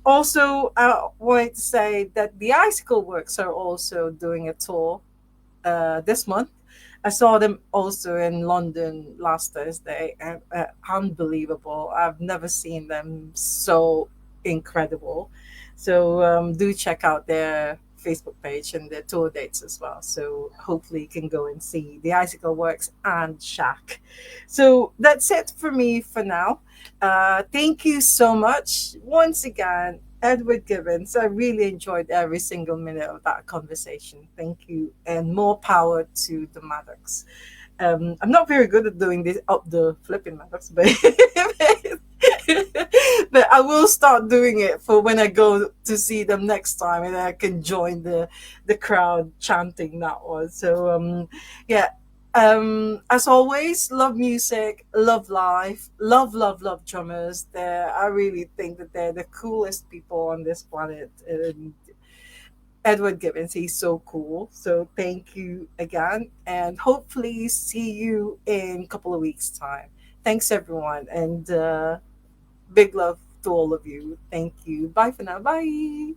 Also, I wanted to say that the Icicle Works are also doing a tour this month. I saw them also in London last Thursday, and unbelievable. I've never seen them so incredible. So do check out their Facebook page and their tour dates as well. So hopefully you can go and see the Icicle Works and Shack. So that's it for me for now. Thank you so much once again, Edward Gibbons. I really enjoyed every single minute of that conversation. Thank you, and more power to the Maddocks. I'm not very good at doing this up the flipping Maddocks, but but I will start doing it for when I go to see them next time, and I can join the crowd chanting that one. So yeah, as always, love music, love life, love drummers. I really think that they're the coolest people on this planet. And Edward Gibbons, he's so cool. So thank you again, and hopefully see you in a couple of weeks' time. Thanks everyone, and big love to all of you. Thank you. Bye for now. Bye.